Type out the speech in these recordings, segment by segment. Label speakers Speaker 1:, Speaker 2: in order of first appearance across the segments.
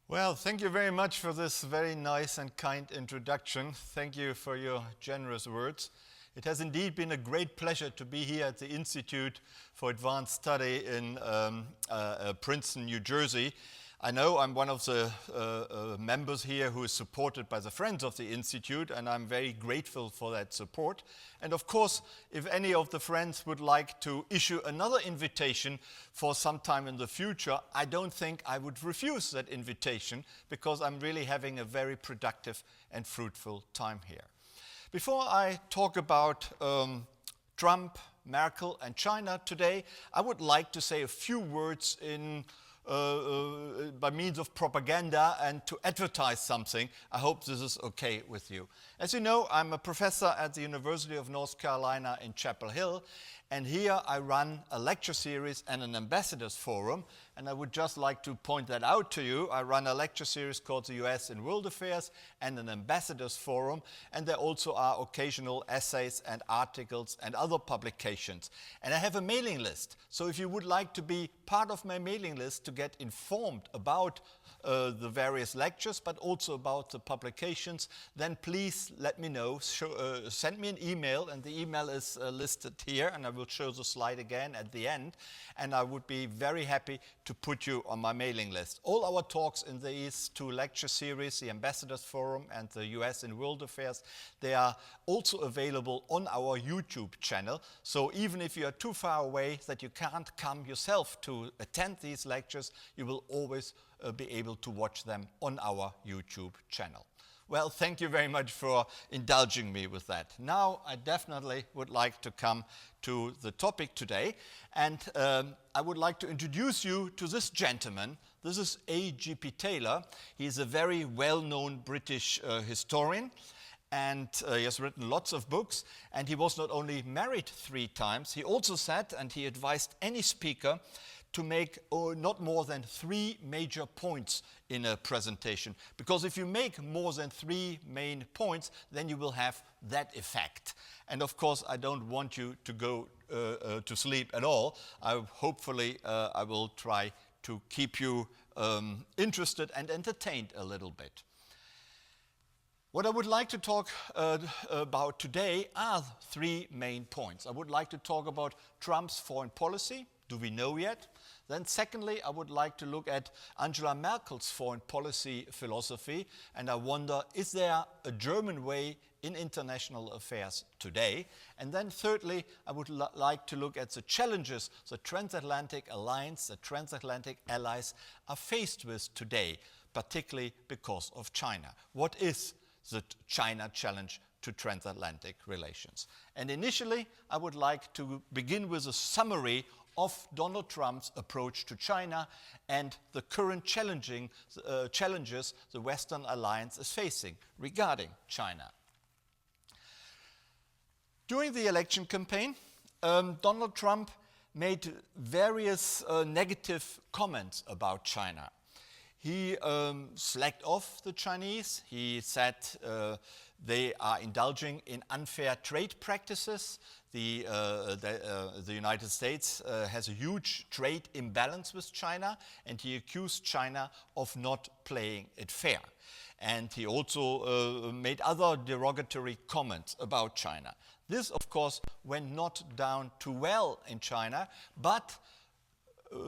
Speaker 1: Well, thank you very much for this very nice and kind introduction. Thank you for your generous words. It has indeed been a great pleasure to be here at the Institute for Advanced Study in Princeton, New Jersey. I know I'm one of the members here who is supported by the Friends of the Institute, and I'm very grateful for that support. And of course, if any of the friends would like to issue another invitation for some time in the future, I don't think I would refuse that invitation because I'm really having a very productive and fruitful time here. Before I talk about Trump, Merkel, and China today, I would like to say a few words by means of propaganda and to advertise something. I hope this is okay with you. As you know, I'm a professor at the University of North Carolina in Chapel Hill, and here I run a lecture series and an ambassadors forum, and I would just like to point that out to you. I run a lecture series called the US in World Affairs and an ambassadors forum, and there also are occasional essays and articles and other publications. And I have a mailing list, so if you would like to be part of my mailing list to get informed about the various lectures, but also about the publications, then please let me know. Send me an email, and the email is listed here, and I will show the slide again at the end, and I would be very happy to put you on my mailing list. All our talks in these two lecture series, the Ambassadors Forum and the US in World Affairs, they are also available on our YouTube channel. So even if you are too far away that you can't come yourself to attend these lectures, you will always be able to watch them on our YouTube channel. Well, thank you very much for indulging me with that. Now, I definitely would like to come to the topic today, and I would like to introduce you to this gentleman. This is A.G.P. Taylor. He is a very well-known British historian, and he has written lots of books, and he was not only married 3 times, he also said, and he advised any speaker to make not more than 3 major points in a presentation. Because if you make more than 3 main points, then you will have that effect. And of course, I don't want you to go to sleep at all. Hopefully, I will try to keep you interested and entertained a little bit. What I would like to talk about today are 3 main points. I would like to talk about Trump's foreign policy. Do we know yet? Then secondly, I would like to look at Angela Merkel's foreign policy philosophy, and I wonder, is there a German way in international affairs today? And then thirdly, I would like to look at the challenges the transatlantic alliance, the transatlantic allies are faced with today, particularly because of China. What is the China challenge to transatlantic relations? And initially, I would like to begin with a summary of Donald Trump's approach to China and the current challenges the Western alliance is facing regarding China. During the election campaign, Donald Trump made various negative comments about China. He slacked off the Chinese. He said they are indulging in unfair trade practices. The United States has a huge trade imbalance with China, and he accused China of not playing it fair. And he also made other derogatory comments about China. This, of course, went not down too well in China, but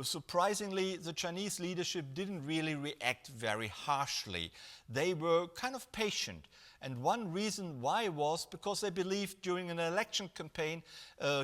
Speaker 1: surprisingly, the Chinese leadership didn't really react very harshly. They were kind of patient. And one reason why was because they believed during an election campaign,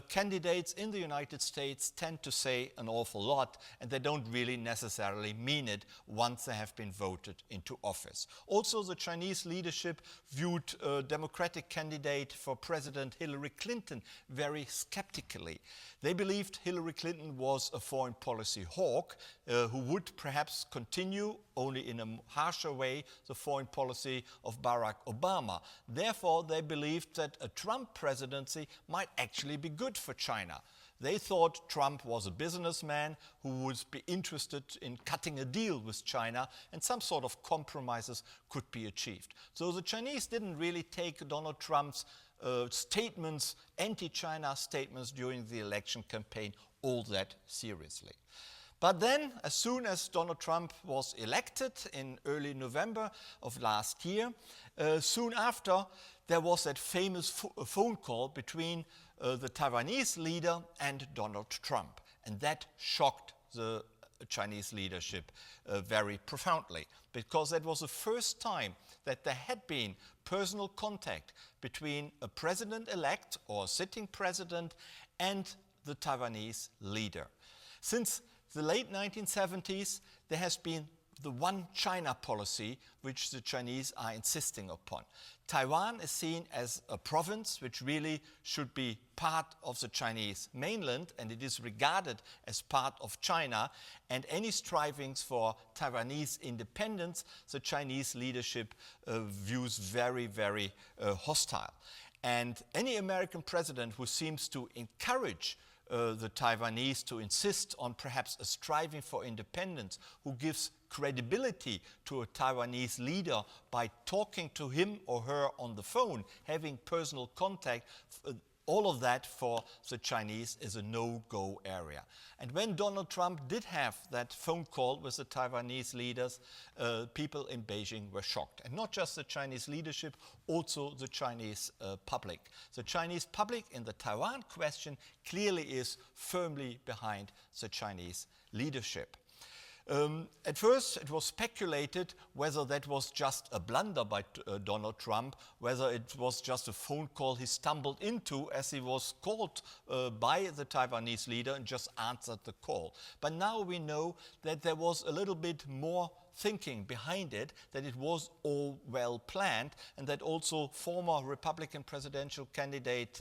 Speaker 1: candidates in the United States tend to say an awful lot, and they don't really necessarily mean it once they have been voted into office. Also, the Chinese leadership viewed Democratic candidate for President Hillary Clinton very skeptically. They believed Hillary Clinton was a foreign policy hawk who would perhaps continue, only in a harsher way, the foreign policy of Barack Obama. Therefore, they believed that a Trump presidency might actually be good for China. They thought Trump was a businessman who would be interested in cutting a deal with China, and some sort of compromises could be achieved. So the Chinese didn't really take Donald Trump's statements, anti-China statements during the election campaign all that seriously. But then, as soon as Donald Trump was elected in early November of last year, soon after, there was that famous phone call between the Taiwanese leader and Donald Trump. And that shocked the Chinese leadership very profoundly, because that was the first time that there had been personal contact between a president-elect or sitting president and the Taiwanese leader. Since the late 1970s, there has been the one China policy which the Chinese are insisting upon. Taiwan is seen as a province which really should be part of the Chinese mainland, and it is regarded as part of China, and any strivings for Taiwanese independence, the Chinese leadership views very, very hostile. And any American president who seems to encourage the Taiwanese to insist on perhaps a striving for independence, who gives credibility to a Taiwanese leader by talking to him or her on the phone, having personal contact, all of that for the Chinese is a no-go area. And when Donald Trump did have that phone call with the Taiwanese leaders, people in Beijing were shocked. And not just the Chinese leadership, also the Chinese public. The Chinese public in the Taiwan question clearly is firmly behind the Chinese leadership. At first, it was speculated whether that was just a blunder by Donald Trump, whether it was just a phone call he stumbled into as he was called by the Taiwanese leader and just answered the call. But now we know that there was a little bit more thinking behind it, that it was all well planned, and that also former Republican presidential candidate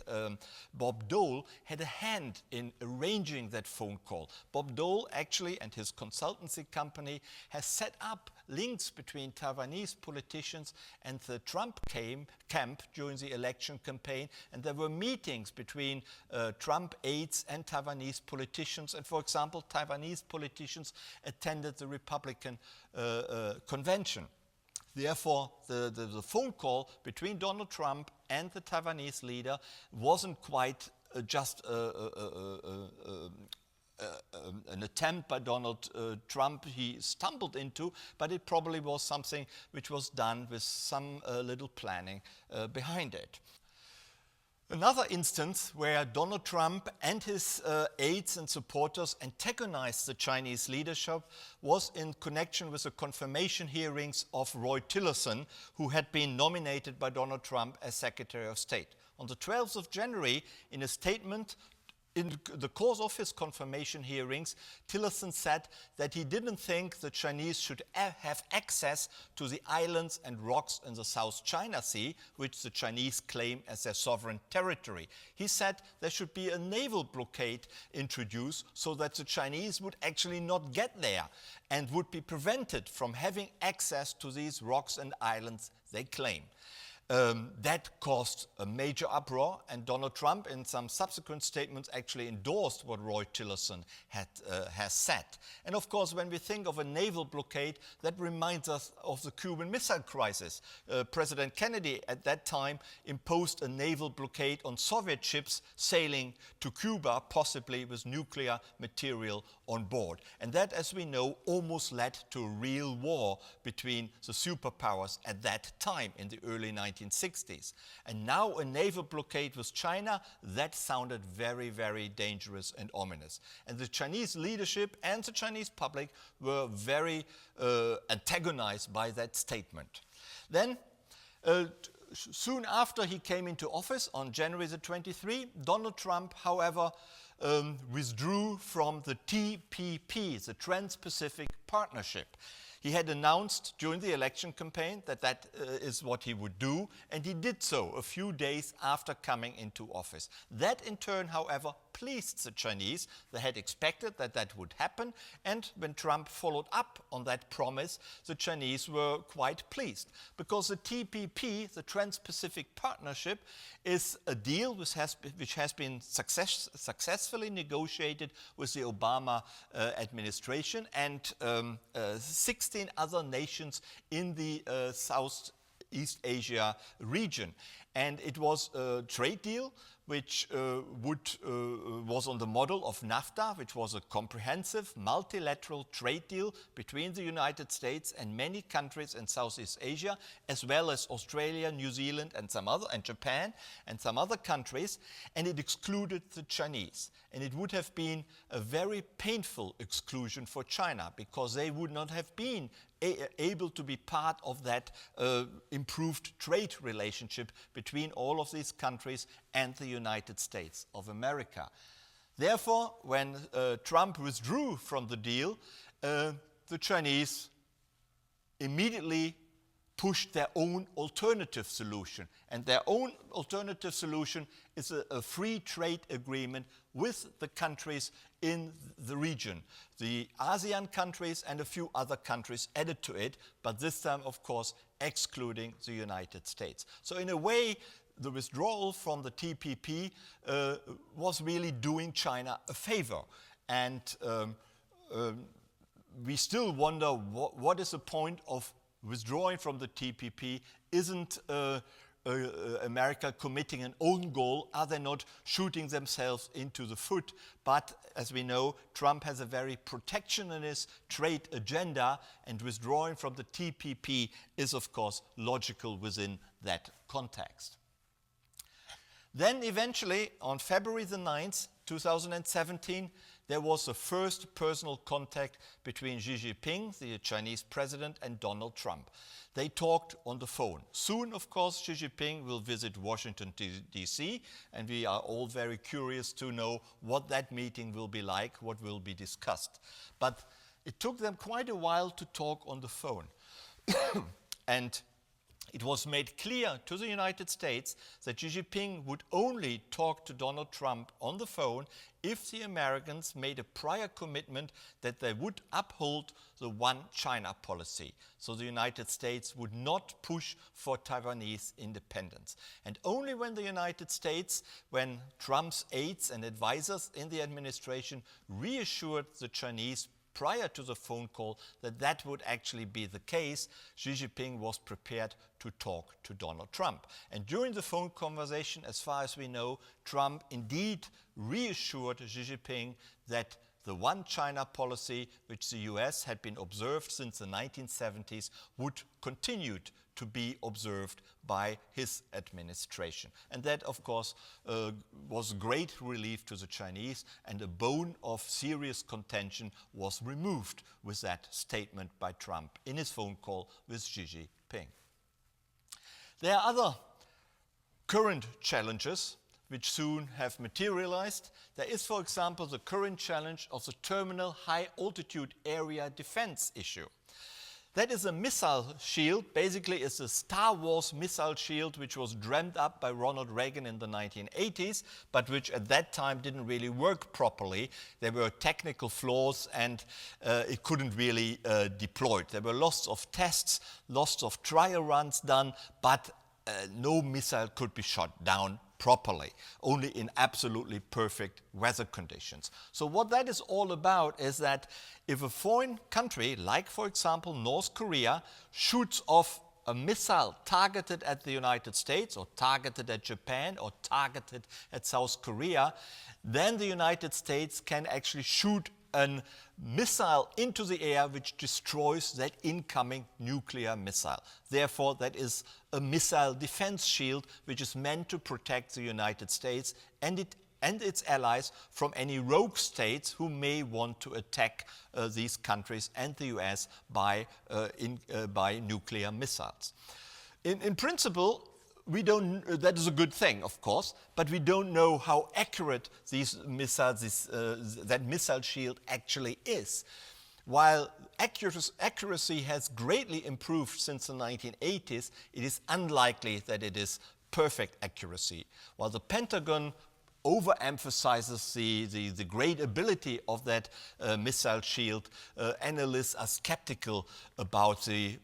Speaker 1: Bob Dole had a hand in arranging that phone call. Bob Dole actually, and his consultancy company, has set up links between Taiwanese politicians and the Trump camp during the election campaign, and there were meetings between Trump aides and Taiwanese politicians, and for example, Taiwanese politicians attended the Republican convention. Therefore, the phone call between Donald Trump and the Taiwanese leader wasn't quite just an attempt by Donald Trump he stumbled into, but it probably was something which was done with some little planning behind it. Another instance where Donald Trump and his aides and supporters antagonized the Chinese leadership was in connection with the confirmation hearings of Roy Tillerson, who had been nominated by Donald Trump as Secretary of State. On the 12th of January, in a statement, in the course of his confirmation hearings, Tillerson said that he didn't think the Chinese should have access to the islands and rocks in the South China Sea, which the Chinese claim as their sovereign territory. He said there should be a naval blockade introduced so that the Chinese would actually not get there and would be prevented from having access to these rocks and islands they claim. That caused a major uproar, and Donald Trump in some subsequent statements actually endorsed what Roy Tillerson has said. And of course, when we think of a naval blockade, that reminds us of the Cuban Missile Crisis. President Kennedy at that time imposed a naval blockade on Soviet ships sailing to Cuba, possibly with nuclear material on board. And that, as we know, almost led to a real war between the superpowers at that time in the early 1960s. And now a naval blockade with China, that sounded very, very dangerous and ominous. And the Chinese leadership and the Chinese public were very antagonized by that statement. Then, soon after he came into office on January the 23rd, Donald Trump, however, withdrew from the TPP, the Trans-Pacific Partnership. He had announced during the election campaign that that is what he would do, and he did so a few days after coming into office. That in turn, however, pleased the Chinese. They had expected that that would happen, and when Trump followed up on that promise, the Chinese were quite pleased, because the TPP, the Trans-Pacific Partnership, is a deal which has been successfully negotiated with the Obama administration and 16 other nations in the Southeast Asia region. And it was a trade deal which was on the model of NAFTA, which was a comprehensive multilateral trade deal between the United States and many countries in Southeast Asia, as well as Australia, New Zealand, and Japan, and some other countries, and it excluded the Chinese. And it would have been a very painful exclusion for China, because they would not have been able to be part of that improved trade relationship between all of these countries and the United States of America. Therefore, when Trump withdrew from the deal, the Chinese immediately pushed their own alternative solution. And their own alternative solution is a free trade agreement with the countries in the region. The ASEAN countries and a few other countries added to it, but this time, of course, excluding the United States. So in a way, the withdrawal from the TPP was really doing China a favor. And we still wonder what is the point of withdrawing from the TPP. Isn't America committing an own goal? Are they not shooting themselves into the foot? But as we know, Trump has a very protectionist trade agenda, and withdrawing from the TPP is, of course, logical within that context. Then eventually, on February the 9th, 2017, there was the first personal contact between Xi Jinping, the Chinese president, and Donald Trump. They talked on the phone. Soon, of course, Xi Jinping will visit Washington, D.C., and we are all very curious to know what that meeting will be like, what will be discussed. But it took them quite a while to talk on the phone. And it was made clear to the United States that Xi Jinping would only talk to Donald Trump on the phone if the Americans made a prior commitment that they would uphold the one China policy. So the United States would not push for Taiwanese independence. And only when the United States, when Trump's aides and advisors in the administration reassured the Chinese prior to the phone call that that would actually be the case, Xi Jinping was prepared to talk to Donald Trump. And during the phone conversation, as far as we know, Trump indeed reassured Xi Jinping that the one China policy, which the US had been observed since the 1970s, would continue to be observed by his administration. And that, of course, was great relief to the Chinese, and a bone of serious contention was removed with that statement by Trump in his phone call with Xi Jinping. There are other current challenges which soon have materialized. There is, for example, the current challenge of the terminal high-altitude area defense issue. That is a missile shield. Basically, it's a Star Wars missile shield which was dreamt up by Ronald Reagan in the 1980s, but which at that time didn't really work properly. There were technical flaws, and it couldn't really deploy. There were lots of tests, lots of trial runs done, but no missile could be shot down properly, only in absolutely perfect weather conditions. So what that is all about is that if a foreign country, like for example North Korea, shoots off a missile targeted at the United States or targeted at Japan or targeted at South Korea, then the United States can actually shoot a missile into the air which destroys that incoming nuclear missile. Therefore, that is a missile defense shield which is meant to protect the United States and its allies from any rogue states who may want to attack these countries and the US by nuclear missiles. In principle, that is a good thing, of course, but we don't know how accurate these missiles, that missile shield actually is. While accuracy has greatly improved since the 1980s, it is unlikely that it is perfect accuracy. While the Pentagon overemphasizes the great ability of that missile shield, analysts are skeptical about the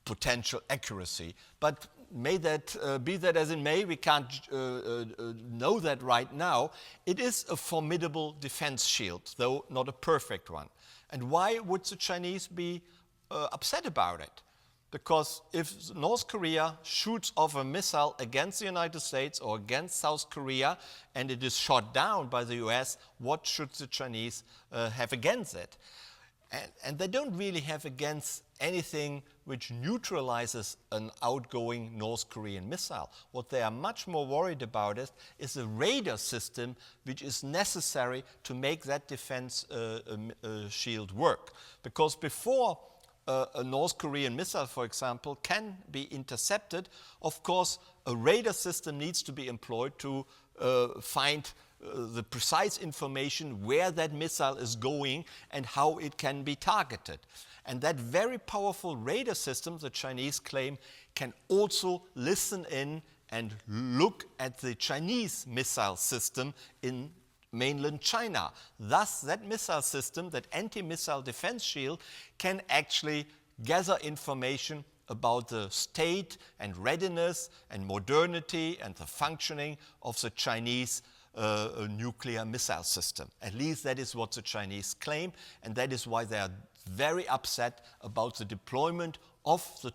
Speaker 1: potential accuracy. But may that be that as it may, we can't know that right now. It is a formidable defense shield, though not a perfect one. And why would the Chinese be upset about it? Because if North Korea shoots off a missile against the United States or against South Korea and it is shot down by the US, what should the Chinese have against it? And they don't really have against anything which neutralizes an outgoing North Korean missile. What they are much more worried about is a radar system which is necessary to make that defense shield work. Because before a North Korean missile, for example, can be intercepted, of course, a radar system needs to be employed to find the precise information where that missile is going and how it can be targeted. And that very powerful radar system, the Chinese claim, can also listen in and look at the Chinese missile system in mainland China. Thus, that missile system, that anti-missile defense shield, can actually gather information about the state and readiness and modernity and the functioning of the Chinese nuclear missile system. At least that is what the Chinese claim, and that is why they are very upset about the deployment of the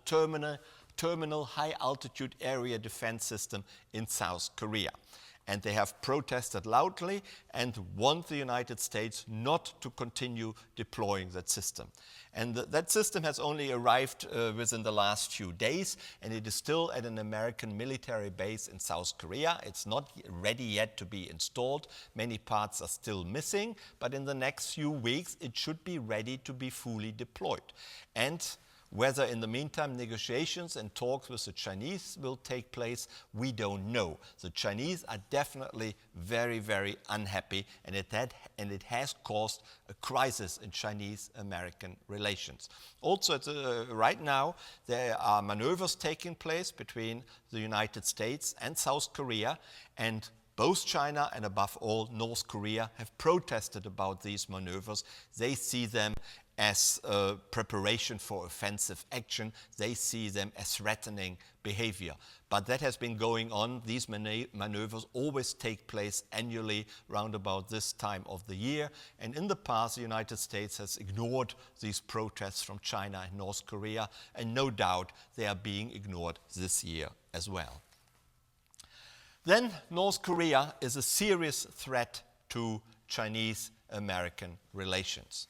Speaker 1: terminal high-altitude area defense system in South Korea. And they have protested loudly and want the United States not to continue deploying that system. And that system has only arrived within the last few days, and it is still at an American military base in South Korea. It's not ready yet to be installed. Many parts are still missing, but in the next few weeks it should be ready to be fully deployed. And whether in the meantime negotiations and talks with the Chinese will take place, we don't know. The Chinese are definitely very, very unhappy, and it has caused a crisis in Chinese-American relations. Also, right now, there are maneuvers taking place between the United States and South Korea, and both China and above all North Korea have protested about these maneuvers. They see them as a preparation for offensive action. They see them as threatening behavior. But that has been going on. These maneuvers always take place annually round about this time of the year. And in the past, the United States has ignored these protests from China and North Korea. And no doubt they are being ignored this year as well. Then North Korea is a serious threat to Chinese-American relations.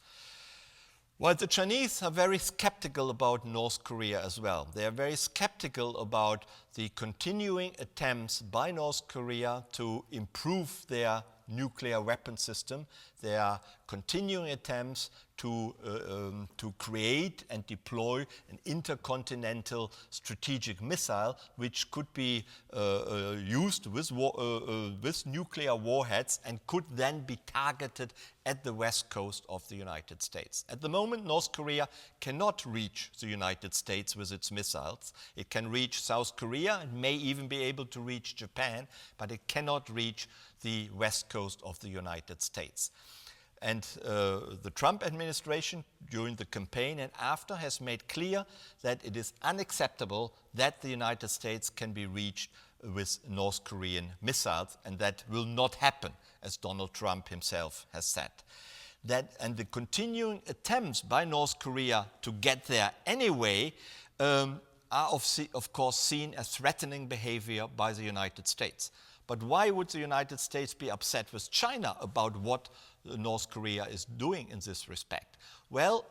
Speaker 1: While the Chinese are very skeptical about North Korea as well, they are very skeptical about the continuing attempts by North Korea to improve their nuclear weapon system. There are continuing attempts to create and deploy an intercontinental strategic missile which could be used with nuclear warheads and could then be targeted at the west coast of the United States. At the moment, North Korea cannot reach the United States with its missiles. It can reach South Korea and may even be able to reach Japan, but it cannot reach the west coast of the United States. And the Trump administration, during the campaign and after, has made clear that it is unacceptable that the United States can be reached with North Korean missiles, and that will not happen, as Donald Trump himself has said. And the continuing attempts by North Korea to get there anyway are of course seen as threatening behavior by the United States. But why would the United States be upset with China about what North Korea is doing in this respect? Well,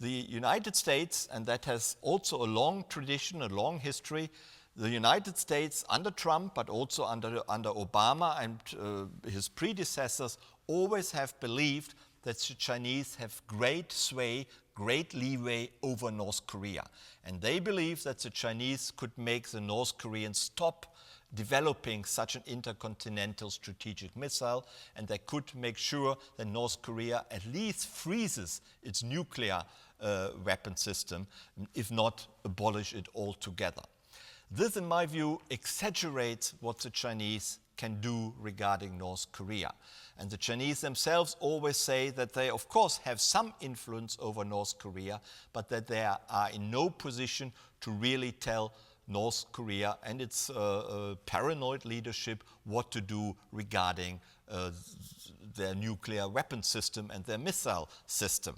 Speaker 1: the United States, and that has also a long tradition, a long history, the United States under Trump, but also under Obama and his predecessors, always have believed that the Chinese have great sway, great leeway over North Korea. And they believe that the Chinese could make the North Koreans stop developing such an intercontinental strategic missile, and they could make sure that North Korea at least freezes its nuclear weapon system, if not abolish it altogether. This, in my view, exaggerates what the Chinese can do regarding North Korea. And the Chinese themselves always say that they, of course, have some influence over North Korea, but that they are in no position to really tell North Korea and its paranoid leadership what to do regarding their nuclear weapon system and their missile system.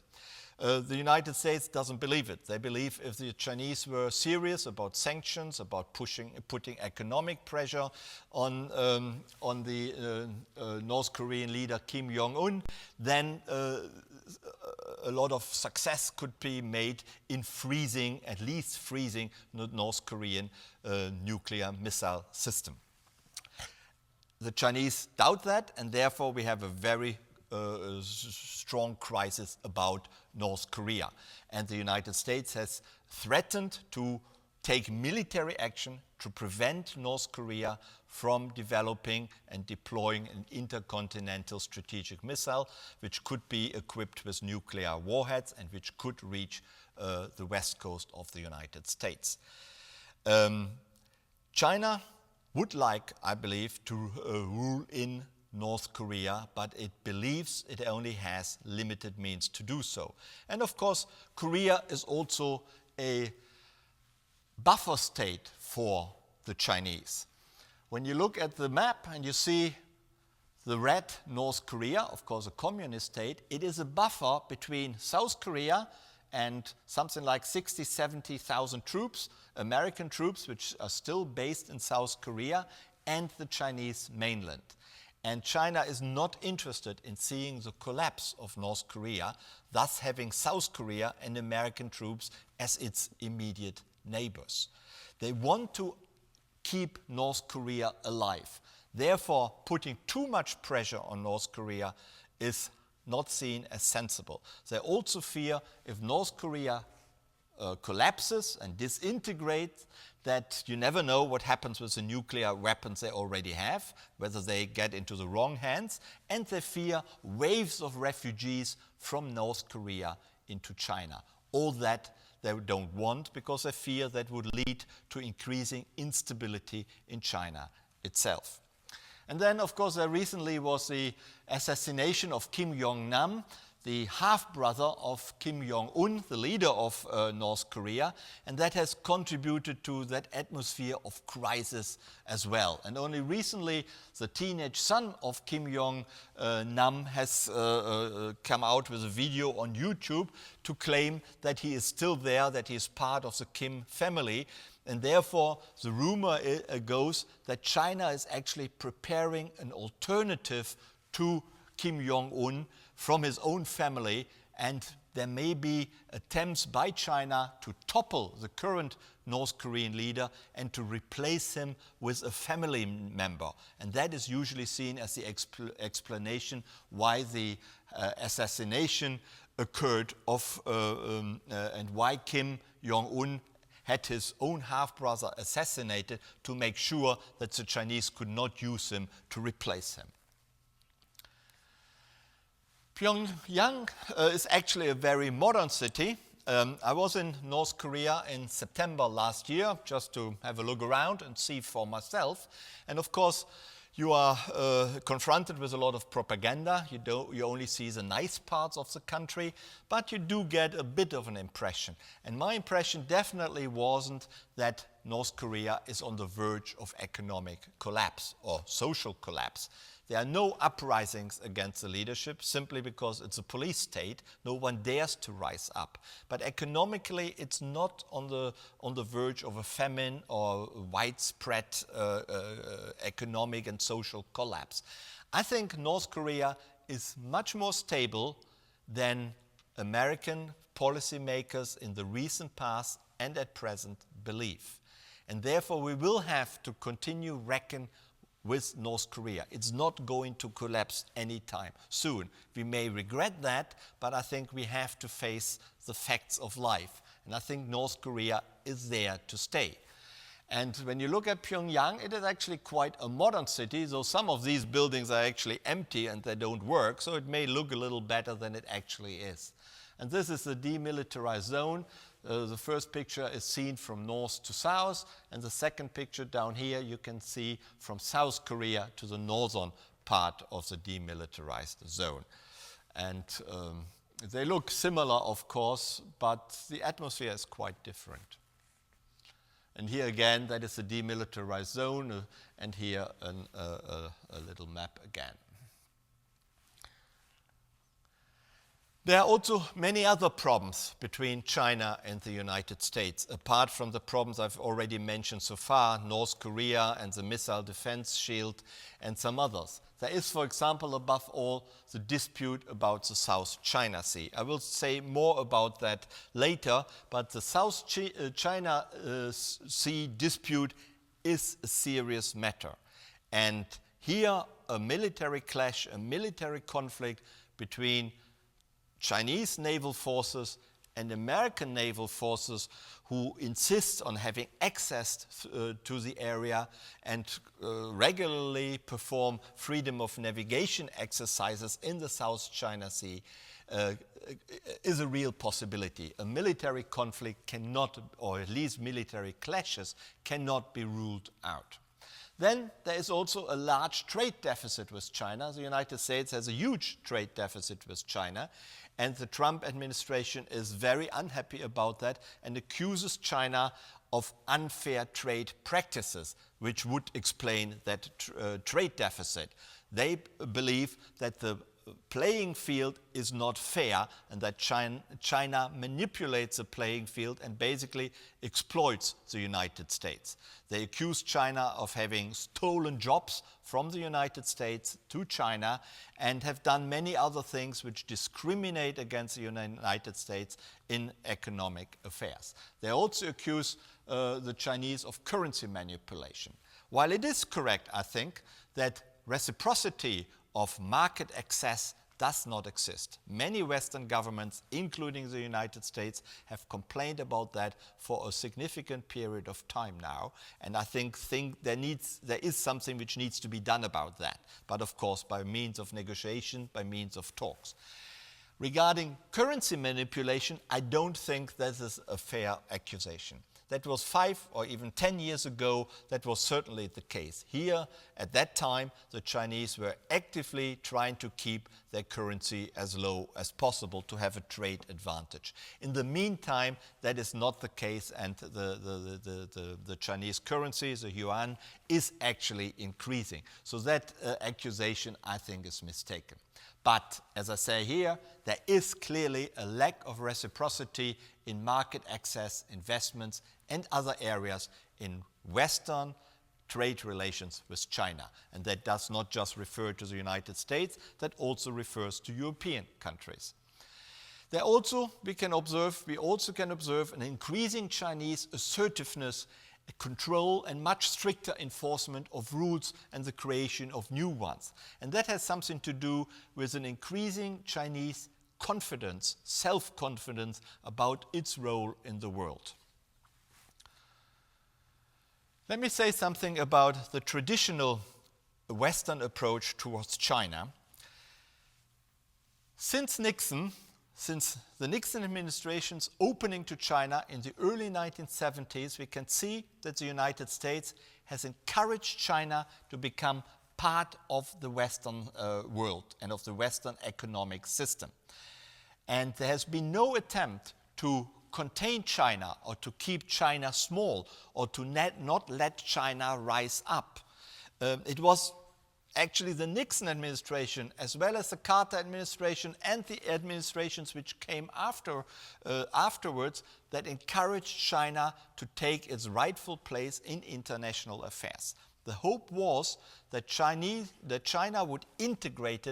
Speaker 1: The United States doesn't believe it. They believe if the Chinese were serious about sanctions, about putting economic pressure on the North Korean leader Kim Jong-un, then a lot of success could be made in freezing, at least freezing, the North Korean nuclear missile system. The Chinese doubt that, and therefore we have a very strong crisis about North Korea. And the United States has threatened to take military action to prevent North Korea from developing and deploying an intercontinental strategic missile, which could be equipped with nuclear warheads and which could reach the west coast of the United States. China would like, I believe, to rule in North Korea, but it believes it only has limited means to do so. And of course, Korea is also a buffer state for the Chinese. When you look at the map and you see the red North Korea, of course a communist state, it is a buffer between South Korea and something like 60, 70,000 troops, American troops, which are still based in South Korea, and the Chinese mainland. And China is not interested in seeing the collapse of North Korea, thus having South Korea and American troops as its immediate neighbors. They want to keep North Korea alive. Therefore, putting too much pressure on North Korea is not seen as sensible. They also fear if North Korea collapses and disintegrates, that you never know what happens with the nuclear weapons they already have, whether they get into the wrong hands, and they fear waves of refugees from North Korea into China. All that they don't want because they fear that would lead to increasing instability in China itself. And then, of course, there recently was the assassination of Kim Jong-nam, the half-brother of Kim Jong-un, the leader of North Korea, and that has contributed to that atmosphere of crisis as well. And only recently, the teenage son of Kim Jong-nam has come out with a video on YouTube to claim that he is still there, that he is part of the Kim family, and therefore the rumor goes that China is actually preparing an alternative to Kim Jong-un from his own family, and there may be attempts by China to topple the current North Korean leader and to replace him with a family member. And that is usually seen as the explanation why the assassination occurred and why Kim Jong-un had his own half-brother assassinated to make sure that the Chinese could not use him to replace him. Pyongyang is actually a very modern city. I was in North Korea in September last year just to have a look around and see for myself. And of course, you are confronted with a lot of propaganda. You only see the nice parts of the country, but you do get a bit of an impression. And my impression definitely wasn't that North Korea is on the verge of economic collapse or social collapse. There are no uprisings against the leadership simply because it's a police state. No one dares to rise up. But economically, it's not on the verge of a famine or widespread economic and social collapse. I think North Korea is much more stable than American policymakers in the recent past and at present believe. And therefore, we will have to continue reckon with North Korea. It's not going to collapse anytime soon. We may regret that, but I think we have to face the facts of life. And I think North Korea is there to stay. And when you look at Pyongyang, it is actually quite a modern city, though some of these buildings are actually empty and they don't work, so it may look a little better than it actually is. And this is the demilitarized zone. The first picture is seen from north to south, and the second picture down here you can see from South Korea to the northern part of the demilitarized zone. And they look similar, of course, but the atmosphere is quite different. And here again, that is the demilitarized zone, and here a little map again. There are also many other problems between China and the United States, apart from the problems I've already mentioned so far, North Korea and the missile defense shield and some others. There is, for example, above all, the dispute about the South China Sea. I will say more about that later, but the South China Sea dispute is a serious matter. And here, a military clash, a military conflict between Chinese naval forces and American naval forces who insist on having access to the area and regularly perform freedom of navigation exercises in the South China Sea is a real possibility. A military conflict cannot, or at least military clashes, cannot be ruled out. Then there is also a large trade deficit with China. The United States has a huge trade deficit with China, and the Trump administration is very unhappy about that and accuses China of unfair trade practices, which would explain that trade deficit. They believe that the playing field is not fair and that China manipulates the playing field and basically exploits the United States. They accuse China of having stolen jobs from the United States to China and have done many other things which discriminate against the United States in economic affairs. They also accuse the Chinese of currency manipulation. While it is correct, I think, that reciprocity of market access does not exist. Many Western governments, including the United States, have complained about that for a significant period of time now, and I think there is something which needs to be done about that, but of course by means of negotiation, by means of talks. Regarding currency manipulation, I don't think that is a fair accusation. That was 5 or even 10 years ago, that was certainly the case. Here, at that time, the Chinese were actively trying to keep their currency as low as possible to have a trade advantage. In the meantime, that is not the case, and the Chinese currency, the yuan, is actually increasing. So that accusation, I think, is mistaken. But, as I say here, there is clearly a lack of reciprocity in market access, investments, and other areas in Western trade relations with China. And that does not just refer to the United States, that also refers to European countries. We also can observe an increasing Chinese assertiveness, control, and much stricter enforcement of rules and the creation of new ones. And that has something to do with an increasing Chinese confidence, self-confidence about its role in the world. Let me say something about the traditional Western approach towards China. Since the Nixon administration's opening to China in the early 1970s, we can see that the United States has encouraged China to become part of the Western world and of the Western economic system. And there has been no attempt to contain China or to keep China small or to not let China rise up. It was actually the Nixon administration, as well as the Carter administration and the administrations which came afterwards, that encouraged China to take its rightful place in international affairs. The hope was that China would integrate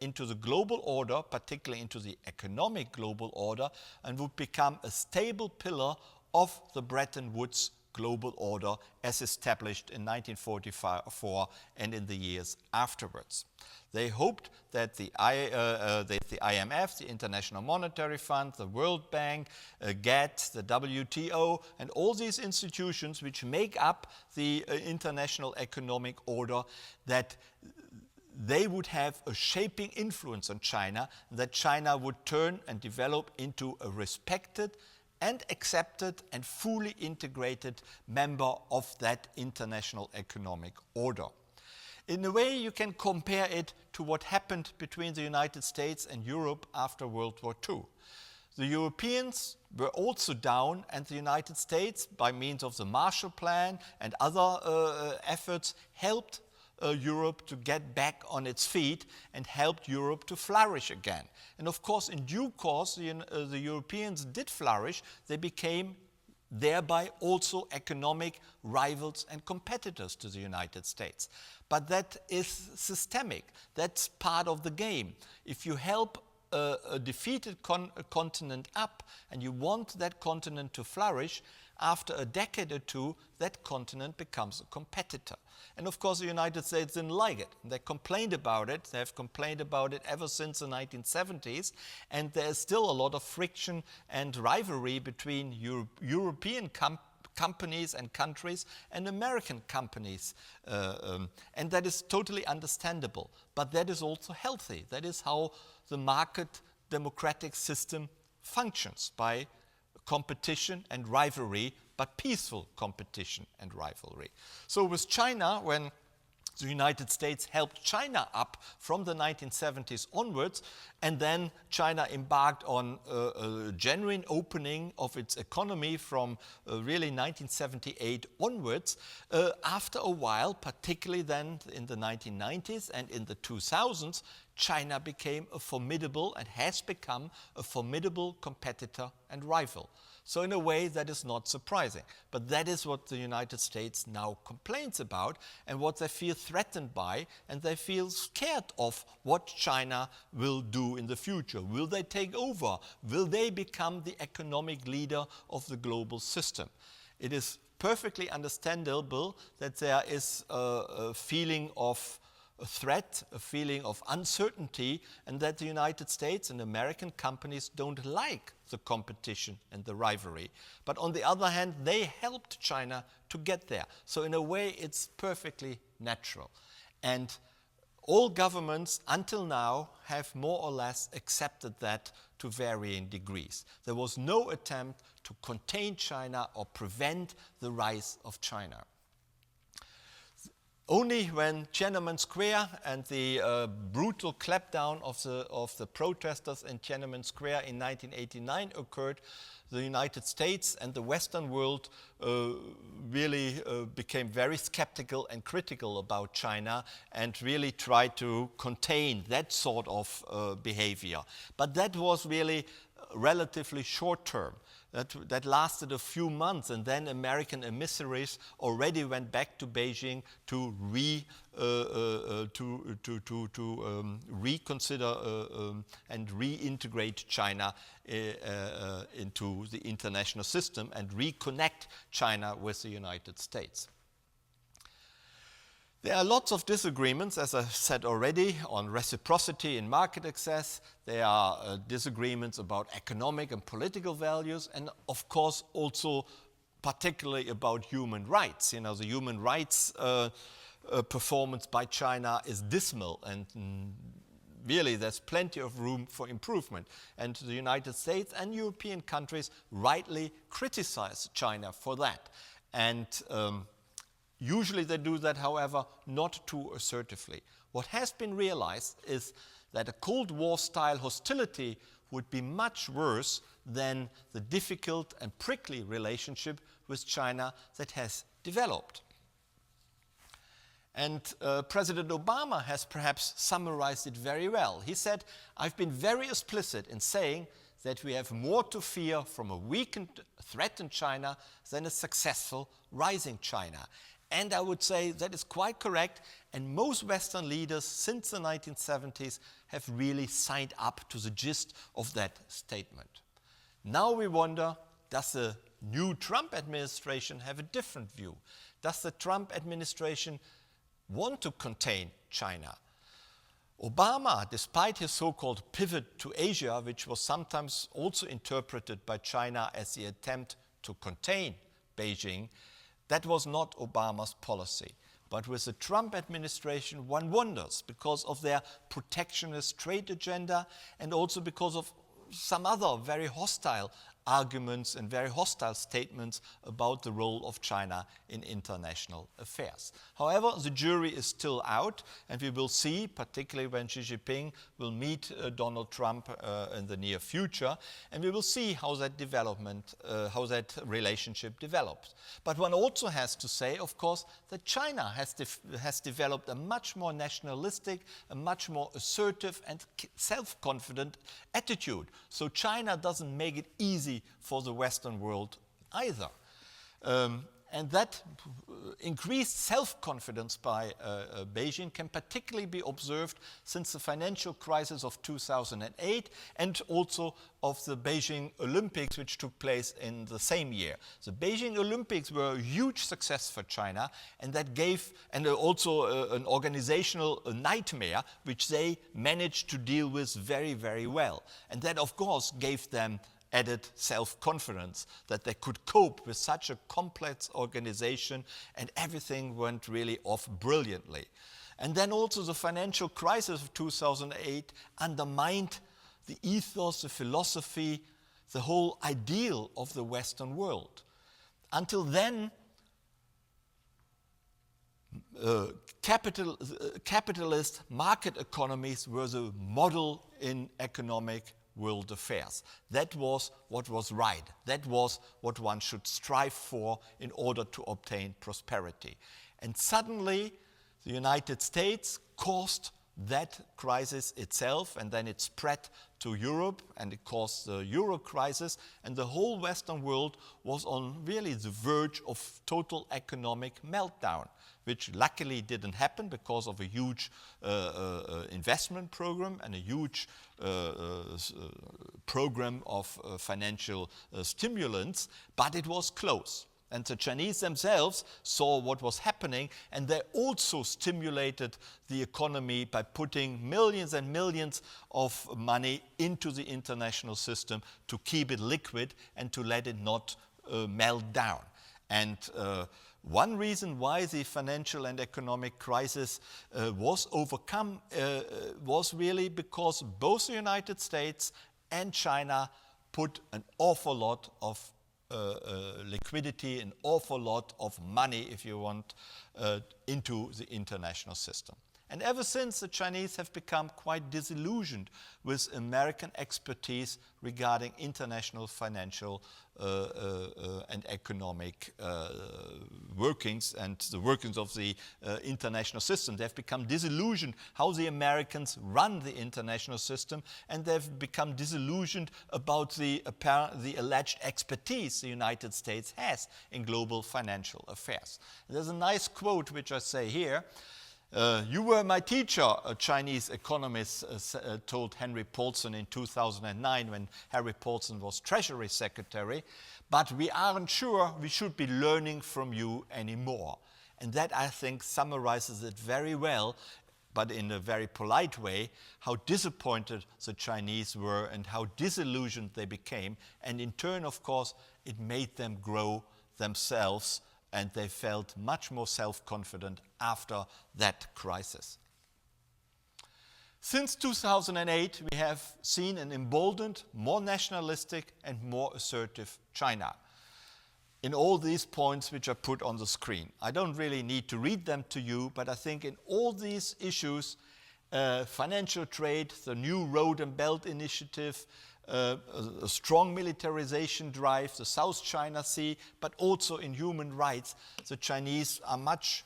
Speaker 1: into the global order, particularly into the economic global order, and would become a stable pillar of the Bretton Woods global order as established in 1944 and in the years afterwards. They hoped that the IMF, the International Monetary Fund, the World Bank, GATT, the WTO, and all these institutions which make up the international economic order, that they would have a shaping influence on China, that China would turn and develop into a respected and accepted and fully integrated member of that international economic order. In a way, you can compare it to what happened between the United States and Europe after World War II. The Europeans were also down, and the United States, by means of the Marshall Plan and other efforts, helped Europe to get back on its feet and helped Europe to flourish again. And of course, in due course, the Europeans did flourish. They became thereby also economic rivals and competitors to the United States. But that is systemic. That's part of the game. If you help a defeated continent up and you want that continent to flourish, after a decade or two, that continent becomes a competitor. And of course, the United States didn't like it. They complained about it. They have complained about it ever since the 1970s. And there's still a lot of friction and rivalry between European companies and countries and American companies. And that is totally understandable. But that is also healthy. That is how the market democratic system functions, by competition and rivalry, but peaceful competition and rivalry. So with China, when the United States helped China up from the 1970s onwards, and then China embarked on a genuine opening of its economy from really 1978 onwards. After a while, particularly then in the 1990s and in the 2000s, China became a formidable and has become a formidable competitor and rival. So in a way, that is not surprising. But that is what the United States now complains about and what they feel threatened by, and they feel scared of what China will do in the future. Will they take over? Will they become the economic leader of the global system? It is perfectly understandable that there is a feeling of a threat, a feeling of uncertainty, and that the United States and American companies don't like the competition and the rivalry. But on the other hand, they helped China to get there. So in a way, it's perfectly natural. And all governments until now have more or less accepted that to varying degrees. There was no attempt to contain China or prevent the rise of China. Only when Tiananmen Square and the brutal clampdown of the protesters in Tiananmen Square in 1989 occurred, the United States and the Western world really became very skeptical and critical about China and really tried to contain that sort of behavior. But that was really relatively short term. That lasted a few months, and then American emissaries already went back to Beijing to reconsider and reintegrate China into the international system and reconnect China with the United States. There are lots of disagreements, as I said already, on reciprocity in market access. There are disagreements about economic and political values, and of course also particularly about human rights. You know, the human rights performance by China is dismal, and really there's plenty of room for improvement. And the United States and European countries rightly criticize China for that. And usually they do that, however, not too assertively. What has been realized is that a Cold War-style hostility would be much worse than the difficult and prickly relationship with China that has developed. And President Obama has perhaps summarized it very well. He said, "I've been very explicit in saying that we have more to fear from a weakened, threatened China than a successful, rising China." And I would say that is quite correct, and most Western leaders since the 1970s have really signed up to the gist of that statement. Now we wonder, does the new Trump administration have a different view? Does the Trump administration want to contain China? Obama, despite his so-called pivot to Asia, which was sometimes also interpreted by China as the attempt to contain Beijing, that was not Obama's policy. But with the Trump administration, one wonders, because of their protectionist trade agenda and also because of some other very hostile arguments and very hostile statements about the role of China in international affairs. However, the jury is still out, and we will see, particularly when Xi Jinping will meet Donald Trump in the near future, and we will see how that that relationship develops. But one also has to say, of course, that China has developed a much more nationalistic, a much more assertive and self-confident attitude. So China doesn't make it easy for the Western world either. And that increased self-confidence by Beijing can particularly be observed since the financial crisis of 2008 and also of the Beijing Olympics, which took place in the same year. The Beijing Olympics were a huge success for China, and that gave, and also an organizational nightmare, which they managed to deal with very, very well. And that, of course, gave them added self-confidence that they could cope with such a complex organization, and everything went really off brilliantly. And then also the financial crisis of 2008 undermined the ethos, the philosophy, the whole ideal of the Western world. Until then, capitalist market economies were the model in economic world affairs. That was what was right. That was what one should strive for in order to obtain prosperity. And suddenly, the United States caused that crisis itself, and then it spread to Europe, and it caused the Euro crisis, and the whole Western world was on really the verge of total economic meltdown, which luckily didn't happen because of a huge investment program and a huge program of financial stimulants, but it was close. And the Chinese themselves saw what was happening, and they also stimulated the economy by putting millions and millions of money into the international system to keep it liquid and to let it not melt down. And one reason why the financial and economic crisis was overcome was really because both the United States and China put an awful lot of liquidity, an awful lot of money, if you want, into the international system. And ever since, the Chinese have become quite disillusioned with American expertise regarding international financial and economic workings and the workings of the international system. They've become disillusioned how the Americans run the international system, and they've become disillusioned about the alleged expertise the United States has in global financial affairs. And there's a nice quote which I say here. You were my teacher, a Chinese economist told Henry Paulson in 2009 when Henry Paulson was Treasury Secretary, but we aren't sure we should be learning from you anymore. And that, I think, summarizes it very well, but in a very polite way, how disappointed the Chinese were and how disillusioned they became. And in turn, of course, it made them grow themselves, and they felt much more self-confident after that crisis. Since 2008, we have seen an emboldened, more nationalistic and more assertive China in all these points which are put on the screen. I don't really need to read them to you, but I think in all these issues, financial trade, the new Road and Belt Initiative, a strong militarization drive, the South China Sea, but also in human rights, the Chinese are much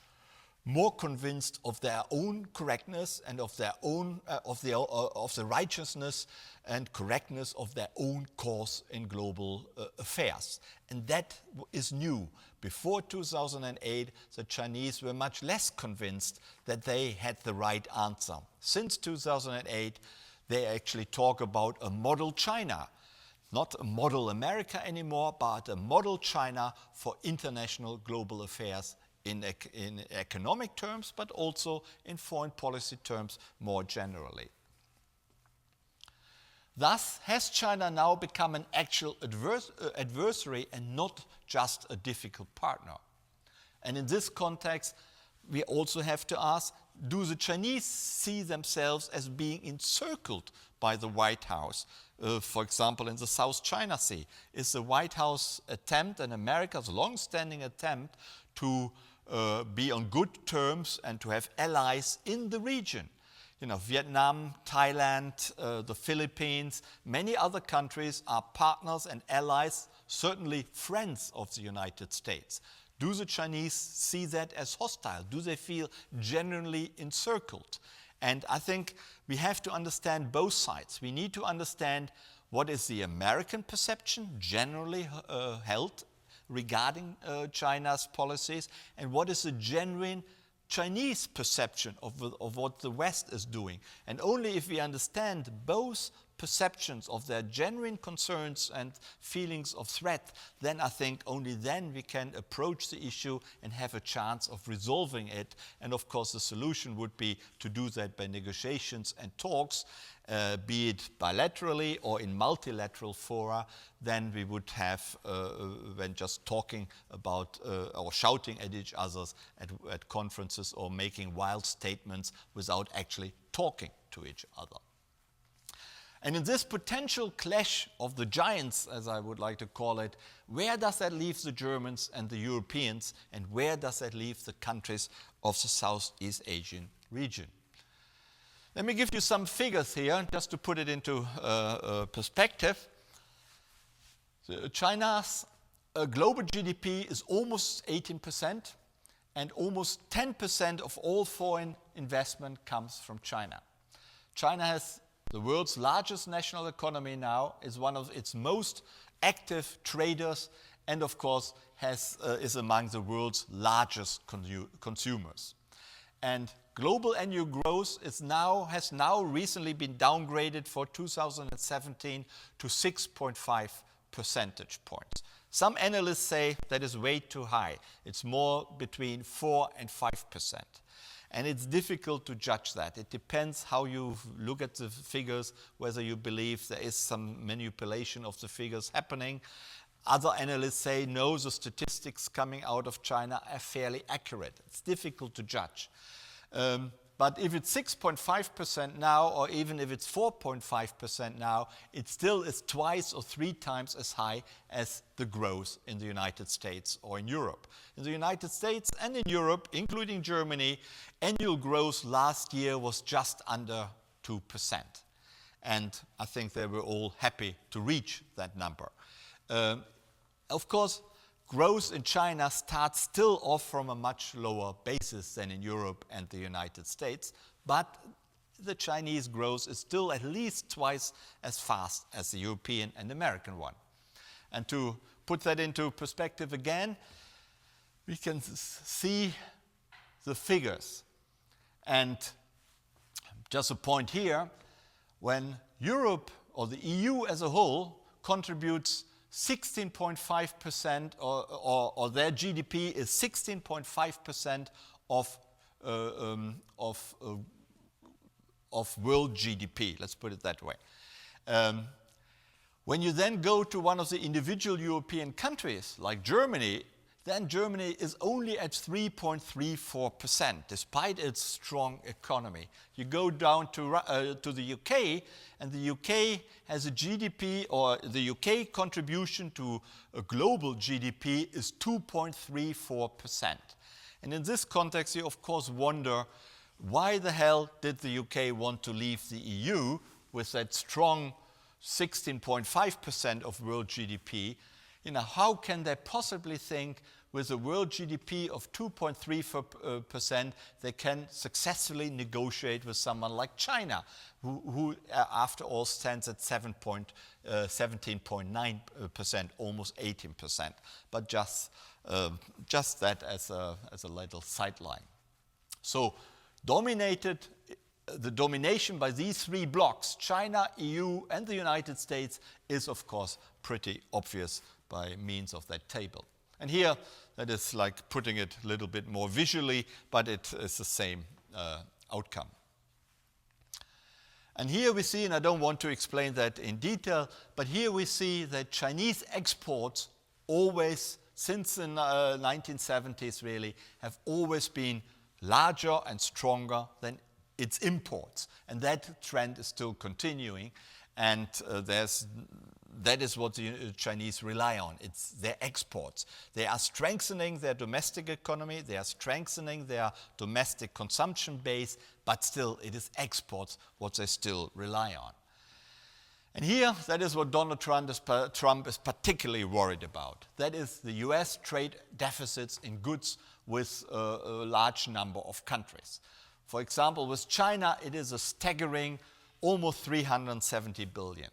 Speaker 1: more convinced of their own correctness and of their own of the righteousness and correctness of their own course in global affairs. And that is new. Before 2008, the Chinese were much less convinced that they had the right answer. Since 2008, they actually talk about a model China, not a model America anymore, but a model China for international global affairs in economic terms, but also in foreign policy terms more generally. Thus, has China now become an actual adversary and not just a difficult partner? And in this context, we also have to ask, do the Chinese see themselves as being encircled by the White House? For example, in the South China Sea, is the White House attempt and America's long-standing attempt to be on good terms and to have allies in the region? You know, Vietnam, Thailand, the Philippines, many other countries are partners and allies, certainly friends of the United States. Do the Chinese see that as hostile? Do they feel genuinely encircled? And I think we have to understand both sides. We need to understand what is the American perception generally held regarding China's policies, and what is the genuine Chinese perception of what the West is doing. And only if we understand both perceptions of their genuine concerns and feelings of threat, then I think only then we can approach the issue and have a chance of resolving it. And of course the solution would be to do that by negotiations and talks, be it bilaterally or in multilateral fora. Then we would have, when just talking about or shouting at each other at conferences or making wild statements without actually talking to each other. And in this potential clash of the giants, as I would like to call it, where does that leave the Germans and the Europeans, and where does that leave the countries of the Southeast Asian region? Let me give you some figures here, just to put it into perspective. China's global GDP is almost 18%, and almost 10% of all foreign investment comes from China. China has the world's largest national economy now, is one of its most active traders, and of course is among the world's largest consumers. And global annual growth has now recently been downgraded for 2017 to 6.5 percentage points. Some analysts say that is way too high. It's more between 4 and 5%. And it's difficult to judge that. It depends how you look at the figures, whether you believe there is some manipulation of the figures happening. Other analysts say, no, the statistics coming out of China are fairly accurate. It's difficult to judge. But if it's 6.5% now, or even if it's 4.5% now, it still is twice or 3 times as high as the growth in the United States or in Europe. In the United States and in Europe, including Germany, annual growth last year was just under 2%. And I think they were all happy to reach that number. Of course, growth in China starts still off from a much lower basis than in Europe and the United States, but the Chinese growth is still at least twice as fast as the European and American one. And to put that into perspective again, we can see the figures. And just a point here, when Europe or the EU as a whole contributes 16.5%, or their GDP is 16.5% of world GDP, let's put it that way. When you then go to one of the individual European countries, like Germany, then Germany is only at 3.34%, despite its strong economy. You go down to the UK, and the UK has a GDP, or the UK contribution to a global GDP is 2.34%. And in this context, you of course wonder, why the hell did the UK want to leave the EU with that strong 16.5% of world GDP? You know, how can they possibly think with a world GDP of 2.3% they can successfully negotiate with someone like China, who after all stands at 17.9%, almost 18%. But just that as a little sideline. So the domination by these 3 blocks, China, EU, and the United States, is of course pretty obvious by means of that table. And here, that is like putting it a little bit more visually, but it is the same outcome. And here we see, and I don't want to explain that in detail, but here we see that Chinese exports always, since the 1970s really, have always been larger and stronger than its imports. And that trend is still continuing, and that is what the Chinese rely on. It's their exports. They are strengthening their domestic economy, they are strengthening their domestic consumption base, but still it is exports what they still rely on. And here, that is what Donald Trump is particularly worried about. That is the US trade deficits in goods with a large number of countries. For example, with China, it is a staggering almost 370 billion.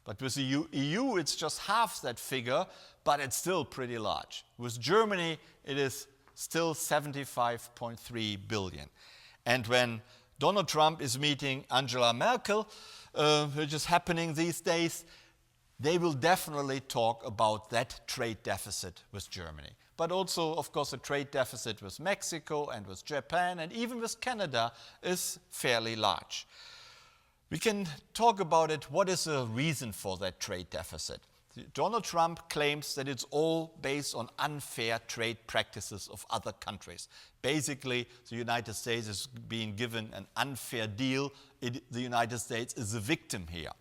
Speaker 1: But with the EU, it's just half that figure, but it's still pretty large. With Germany, it is still 75.3 billion. And when Donald Trump is meeting Angela Merkel, which is happening these days, they will definitely talk about that trade deficit with Germany. But also, of course, the trade deficit with Mexico and with Japan and even with Canada is fairly large. We can talk about it. What is the reason for that trade deficit? Donald Trump claims that it's all based on unfair trade practices of other countries. Basically, the United States is being given an unfair deal. The United States is a victim here.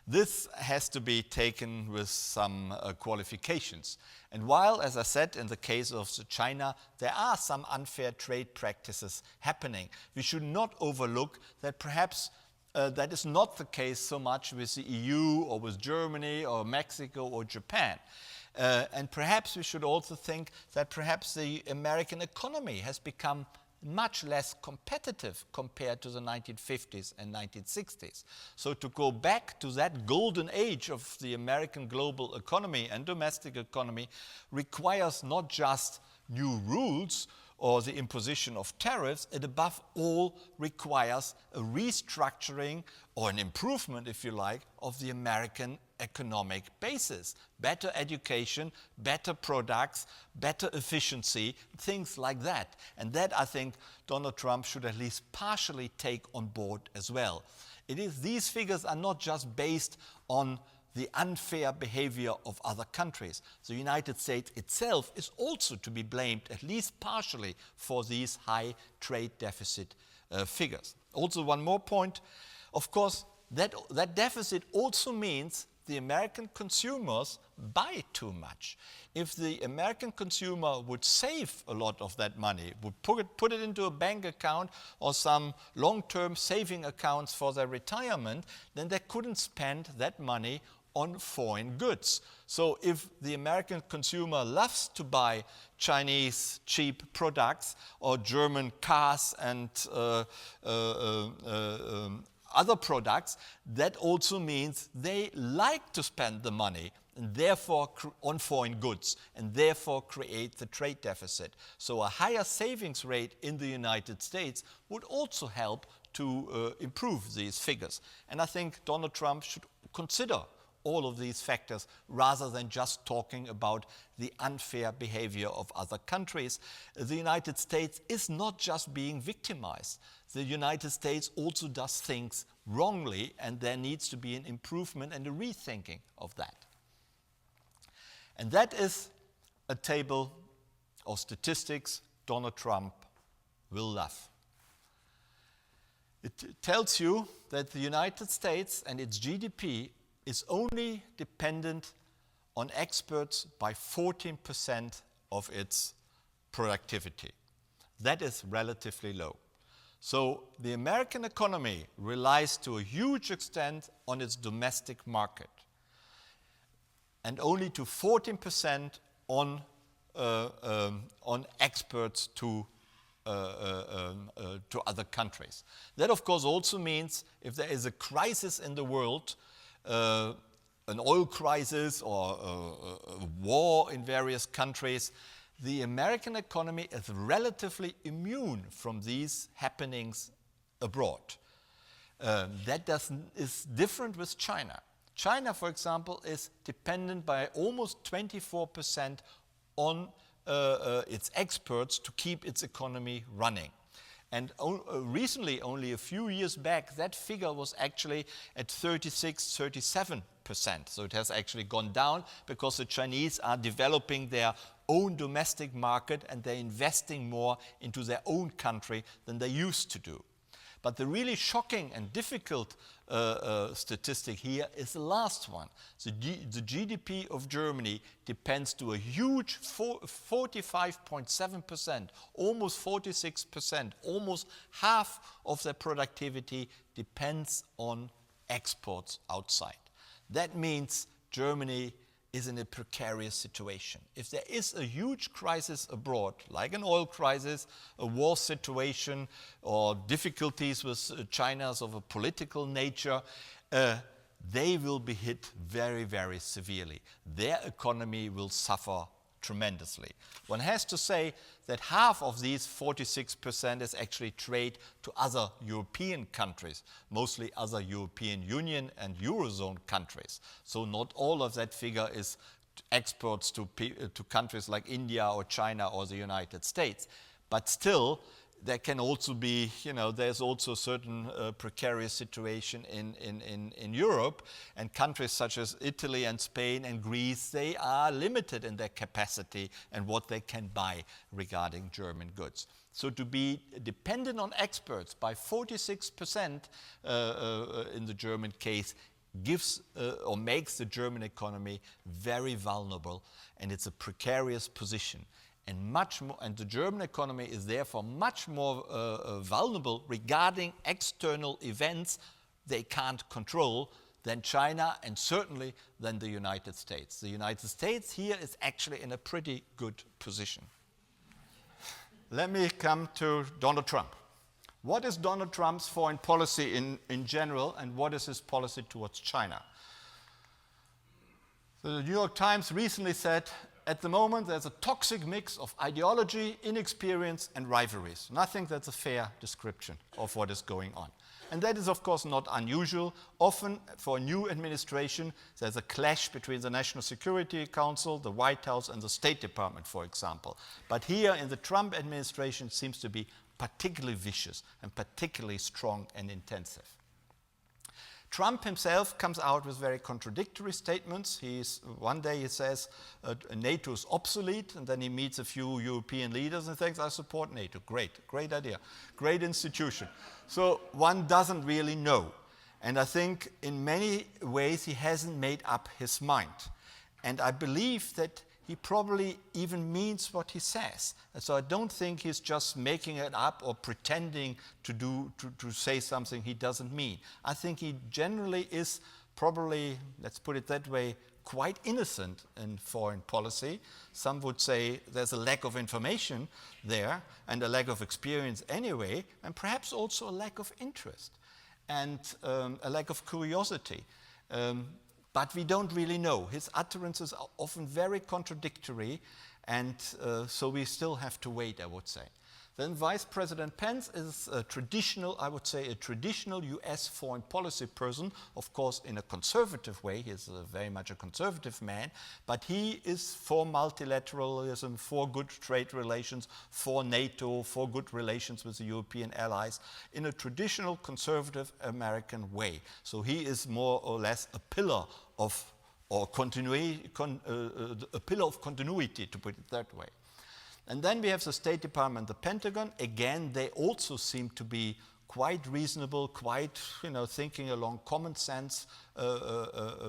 Speaker 1: This has to be taken with some qualifications. And while, as I said, in the case of China, there are some unfair trade practices happening, we should not overlook that perhaps that is not the case so much with the EU or with Germany or Mexico or Japan. And perhaps we should also think that perhaps the American economy has become much less competitive compared to the 1950s and 1960s. So to go back to that golden age of the American global economy and domestic economy requires not just new rules or the imposition of tariffs, it above all requires a restructuring or an improvement, if you like, of the American economic basis. Better education, better products, better efficiency, things like that. And that, I think, Donald Trump should at least partially take on board as well. These figures are not just based on the unfair behavior of other countries. The United States itself is also to be blamed, at least partially, for these high trade deficit figures. Also, one more point, of course, that deficit also means the American consumers buy too much. If the American consumer would save a lot of that money, would put it into a bank account or some long-term saving accounts for their retirement, then they couldn't spend that money on foreign goods. So if the American consumer loves to buy Chinese cheap products or German cars and other products, that also means they like to spend the money and therefore on foreign goods and therefore create the trade deficit. So a higher savings rate in the United States would also help to improve these figures. And I think Donald Trump should consider all of these factors rather than just talking about the unfair behavior of other countries. The United States is not just being victimized. The United States also does things wrongly, and there needs to be an improvement and a rethinking of that. And that is a table of statistics Donald Trump will love. It tells you that the United States and its GDP is only dependent on exports by 14% of its productivity. That is relatively low. So the American economy relies to a huge extent on its domestic market and only to 14% on exports to other countries. That, of course, also means if there is a crisis in the world, an oil crisis or a war in various countries, the American economy is relatively immune from these happenings abroad. That is different with China. China, for example, is dependent by almost 24% on its exports to keep its economy running. And recently, only a few years back, that figure was actually at 36-37%. So it has actually gone down because the Chinese are developing their own domestic market and they're investing more into their own country than they used to do. But the really shocking and difficult statistic here is the last one. The GDP of Germany depends to a huge 45.7%, almost 46%, almost half of their productivity depends on exports outside. That means Germany is in a precarious situation. If there is a huge crisis abroad, like an oil crisis, a war situation, or difficulties with China of a political nature, they will be hit very, very severely. Their economy will suffer tremendously. One has to say that half of these 46% is actually trade to other European countries, mostly other European Union and Eurozone countries. So not all of that figure is exports to countries like India or China or the United States. But still, there can also be, there's also a certain precarious situation in Europe, and countries such as Italy and Spain and Greece, they are limited in their capacity and what they can buy regarding German goods. So to be dependent on exports by 46% in the German case gives or makes the German economy very vulnerable, and it's a precarious position. And the German economy is therefore much more vulnerable regarding external events they can't control than China and certainly than the United States. The United States here is actually in a pretty good position. Let me come to Donald Trump. What is Donald Trump's foreign policy in general, and what is his policy towards China? The New York Times recently said, at the moment, there's a toxic mix of ideology, inexperience, and rivalries. And I think that's a fair description of what is going on. And that is, of course, not unusual. Often, for a new administration, there's a clash between the National Security Council, the White House, and the State Department, for example. But here, in the Trump administration, it seems to be particularly vicious and particularly strong and intensive. Trump himself comes out with very contradictory statements. One day he says NATO is obsolete, and then he meets a few European leaders and thinks, I support NATO. Great idea, great institution. So one doesn't really know. And I think in many ways he hasn't made up his mind. And I believe that he probably even means what he says. And so I don't think he's just making it up or pretending to say something he doesn't mean. I think he generally is probably, let's put it that way, quite innocent in foreign policy. Some would say there's a lack of information there and a lack of experience anyway, and perhaps also a lack of interest and a lack of curiosity. But we don't really know. His utterances are often very contradictory, and so we still have to wait, I would say. Then Vice President Pence is a traditional US foreign policy person, of course in a conservative way. He's very much a conservative man, but he is for multilateralism, for good trade relations, for NATO, for good relations with the European allies, in a traditional conservative American way. So he is more or less a pillar of continuity, to put it that way. And then we have the State Department, the Pentagon. Again, they also seem to be quite reasonable, quite thinking along common sense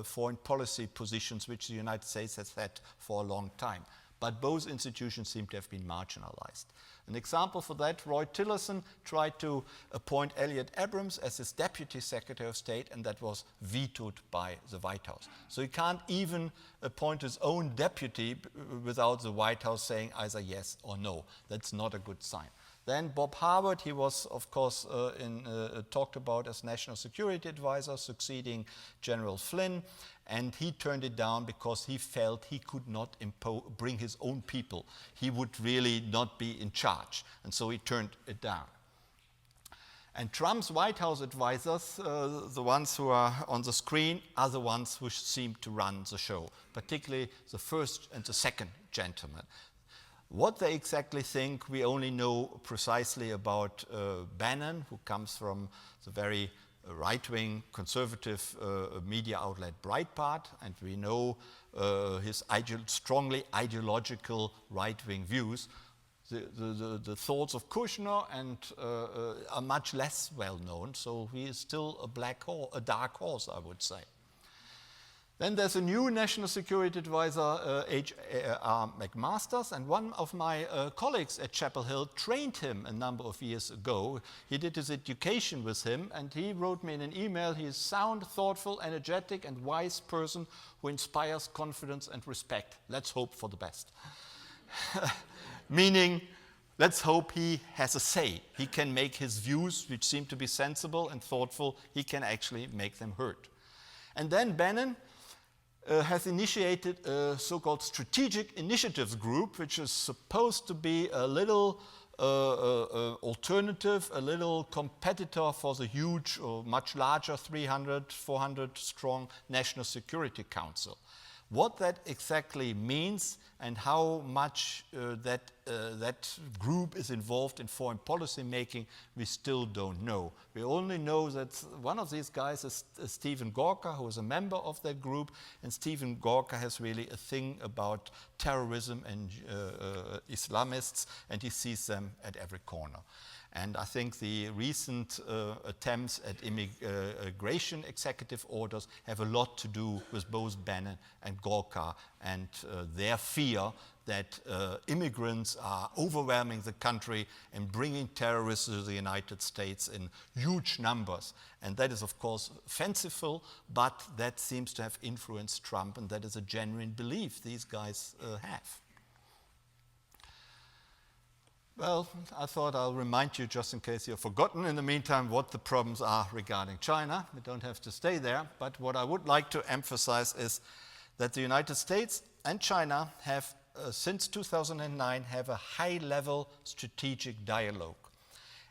Speaker 1: foreign policy positions which the United States has had for a long time. But both institutions seem to have been marginalized. An example for that, Roy Tillerson tried to appoint Elliot Abrams as his Deputy Secretary of State, and that was vetoed by the White House. So he can't even appoint his own deputy without the White House saying either yes or no. That's not a good sign. Then Bob Harvard, he was, of course, talked about as National Security Advisor, succeeding General Flynn, and he turned it down because he felt he could not bring his own people. He would really not be in charge, and so he turned it down. And Trump's White House advisors, the ones who are on the screen, are the ones who seem to run the show, particularly the first and the second gentleman. What they exactly think, we only know precisely about Bannon, who comes from the very right-wing conservative media outlet Breitbart, and we know his strongly ideological right-wing views. The thoughts of Kushner are much less well known, so he is still a dark horse, I would say. Then there's a new National Security Advisor, H.R. McMaster, and one of my colleagues at Chapel Hill trained him a number of years ago. He did his education with him, and he wrote me in an email, he is sound, thoughtful, energetic, and wise person who inspires confidence and respect. Let's hope for the best. Meaning, let's hope he has a say. He can make his views, which seem to be sensible and thoughtful, he can actually make them heard. And then Bannon has initiated a so-called Strategic Initiatives Group, which is supposed to be a little alternative, a little competitor for the huge or much larger 300, 400 strong National Security Council. What that exactly means and how much that group is involved in foreign policy making, we still don't know. We only know that one of these guys is Stephen Gorka, who is a member of that group, and Stephen Gorka has really a thing about terrorism and Islamists, and he sees them at every corner. And I think the recent attempts at immigration executive orders have a lot to do with both Bannon and Gorka and their fear that immigrants are overwhelming the country and bringing terrorists to the United States in huge numbers. And that is, of course, fanciful, but that seems to have influenced Trump, and that is a genuine belief these guys have. Well, I thought I'll remind you, just in case you've forgotten in the meantime, what the problems are regarding China. We don't have to stay there, but what I would like to emphasize is that the United States and China have, since 2009, have a high-level strategic dialogue.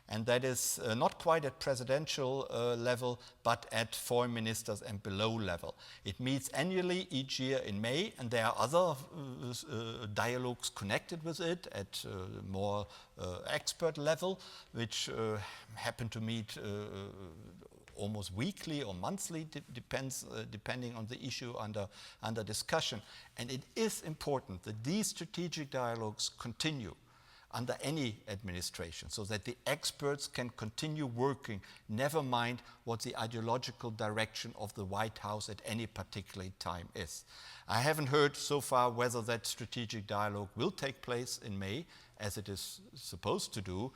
Speaker 1: And that is not quite at presidential level, but at foreign ministers and below level. It meets annually each year in May, and there are other dialogues connected with it at more expert level, which happen to meet almost weekly or monthly, depending on the issue under discussion. And it is important that these strategic dialogues continue under any administration, so that the experts can continue working, never mind what the ideological direction of the White House at any particular time is. I haven't heard so far whether that strategic dialogue will take place in May, as it is supposed to do,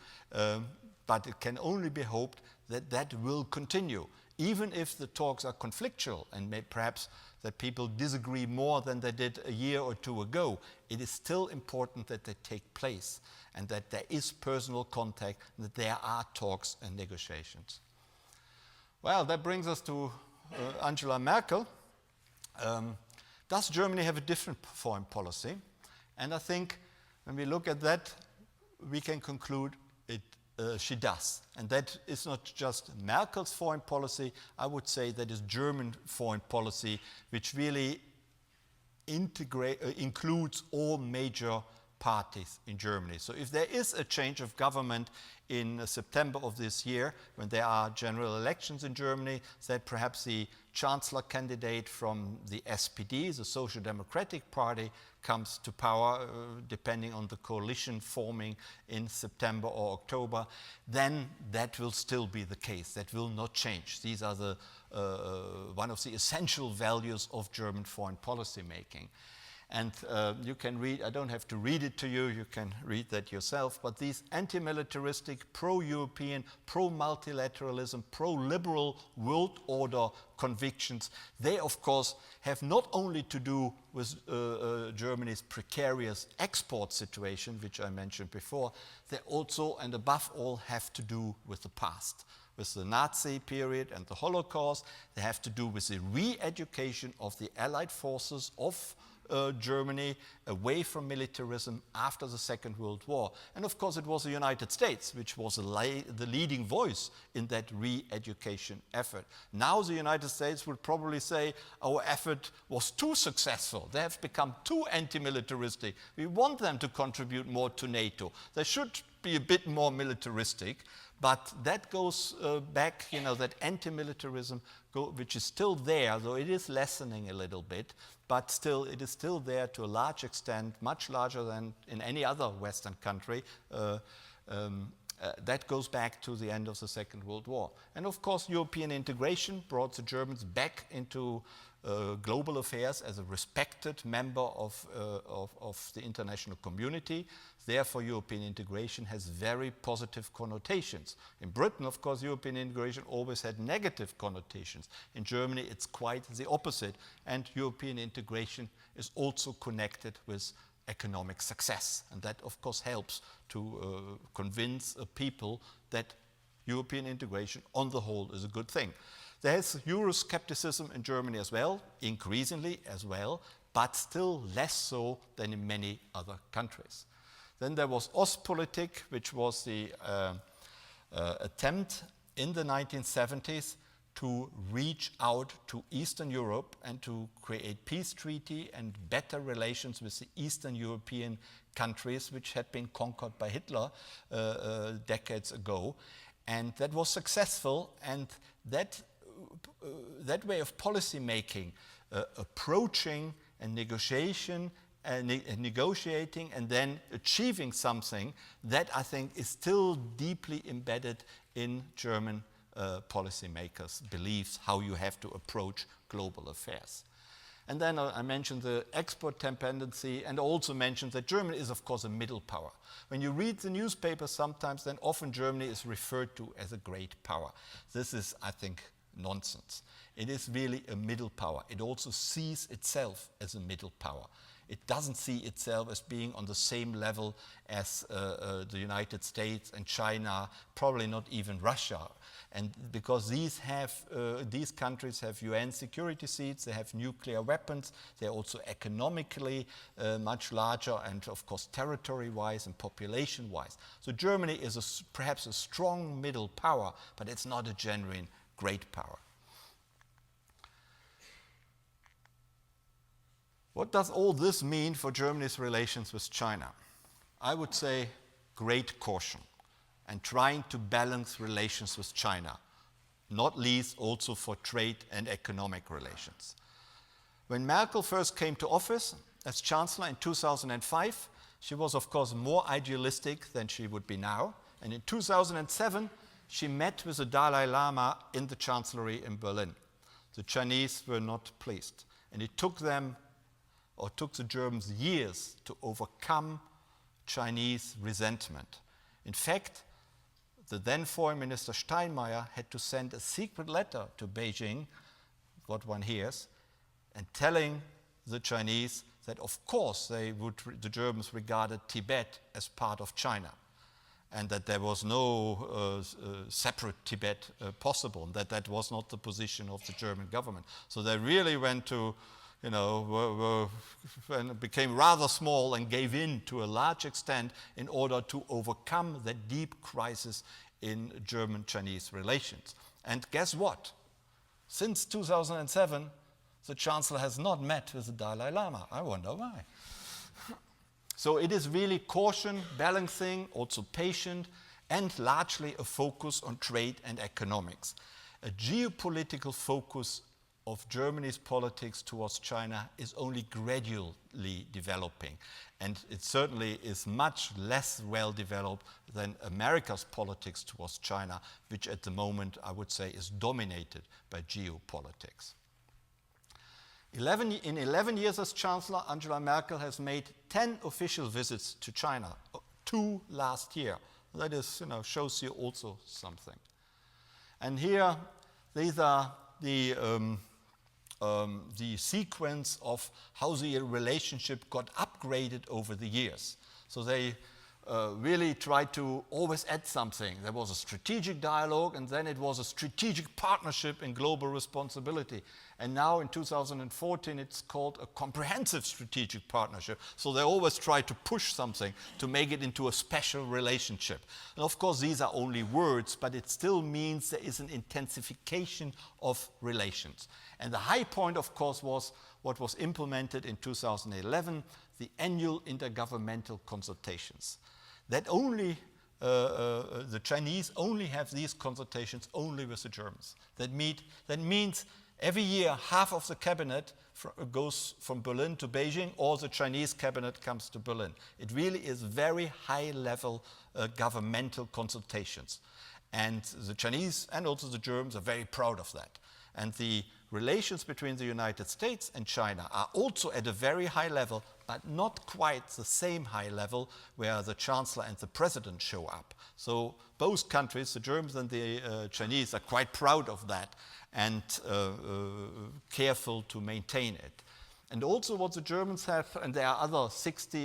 Speaker 1: but it can only be hoped that that will continue, even if the talks are conflictual and perhaps that people disagree more than they did a year or two ago. It is still important that they take place and that there is personal contact, and that there are talks and negotiations. Well, that brings us to Angela Merkel. Does Germany have a different foreign policy? And I think when we look at that, we can conclude she does. And that is not just Merkel's foreign policy, I would say that is German foreign policy, which really includes all major parties in Germany. So if there is a change of government in September of this year, when there are general elections in Germany, that perhaps the chancellor candidate from the SPD, the Social Democratic Party, comes to power, depending on the coalition forming in September or October, then that will still be the case. That will not change. These are one of the essential values of German foreign policy making. And you can read, I don't have to read it to you, you can read that yourself, but these anti-militaristic, pro-European, pro-multilateralism, pro-liberal world order convictions, they of course have not only to do with Germany's precarious export situation, which I mentioned before, they also and above all have to do with the past. With the Nazi period and the Holocaust, they have to do with the re-education of the Allied forces of Germany away from militarism after the Second World War. And of course it was the United States which was the leading voice in that re-education effort. Now the United States would probably say our effort was too successful. They have become too anti-militaristic. We want them to contribute more to NATO. They should be a bit more militaristic. But that goes back, that anti-militarism, which is still there, though it is lessening a little bit, but still, it is still there to a large extent, much larger than in any other Western country. That goes back to the end of the Second World War. And of course, European integration brought the Germans back into global affairs as a respected member of the international community. Therefore, European integration has very positive connotations. In Britain, of course, European integration always had negative connotations. In Germany, it's quite the opposite. And European integration is also connected with economic success. And that, of course, helps to convince people that European integration on the whole is a good thing. There is Euroscepticism in Germany as well, increasingly as well, but still less so than in many other countries. Then there was Ostpolitik, which was the attempt in the 1970s to reach out to Eastern Europe and to create peace treaty and better relations with the Eastern European countries, which had been conquered by Hitler decades ago. And that was successful, and that way of policy making, approaching and negotiating and then achieving something, that I think is still deeply embedded in German policymakers' beliefs, how you have to approach global affairs. And then I mentioned the export dependency, and also mentioned that Germany is, of course, a middle power. When you read the newspapers sometimes, then often Germany is referred to as a great power. This is, I think, nonsense. It is really a middle power. It also sees itself as a middle power. It doesn't see itself as being on the same level as the United States and China, probably not even Russia. And because these countries have UN security seats, they have nuclear weapons, they're also economically much larger, and of course territory-wise and population-wise. So Germany is perhaps a strong middle power, but it's not a genuine great power. What does all this mean for Germany's relations with China? I would say great caution and trying to balance relations with China, not least also for trade and economic relations. When Merkel first came to office as Chancellor in 2005, she was of course more idealistic than she would be now. And in 2007, she met with the Dalai Lama in the Chancellery in Berlin. The Chinese were not pleased, and it took the Germans years to overcome Chinese resentment. In fact, the then Foreign Minister Steinmeier had to send a secret letter to Beijing, what one hears, and telling the Chinese that of course the Germans regarded Tibet as part of China, and that there was no separate Tibet possible, and that was not the position of the German government. So they really went to, and became rather small and gave in to a large extent in order to overcome the deep crisis in German-Chinese relations. And guess what? Since 2007, the Chancellor has not met with the Dalai Lama. I wonder why. So it is really caution, balancing, also patient, and largely a focus on trade and economics. A geopolitical focus of Germany's politics towards China is only gradually developing. And it certainly is much less well developed than America's politics towards China, which at the moment, I would say, is dominated by geopolitics. In 11 years as Chancellor, Angela Merkel has made 10 official visits to China, 2 last year. That is, shows you also something. And here, these are the sequence of how the relationship got upgraded over the years. So they really tried to always add something. There was a strategic dialogue, and then it was a strategic partnership in global responsibility. And now in 2014, it's called a comprehensive strategic partnership. So they always try to push something to make it into a special relationship. And of course, these are only words, but it still means there is an intensification of relations. And the high point, of course, was what was implemented in 2011, the annual intergovernmental consultations. That only, the Chinese only have these consultations only with the Germans. That means every year half of the cabinet goes from Berlin to Beijing, or the Chinese cabinet comes to Berlin. It really is very high-level governmental consultations. And the Chinese and also the Germans are very proud of that. And the relations between the United States and China are also at a very high level, but not quite the same high level where the Chancellor and the President show up. So both countries, the Germans and the Chinese, are quite proud of that and careful to maintain it. And also what the Germans have, and there are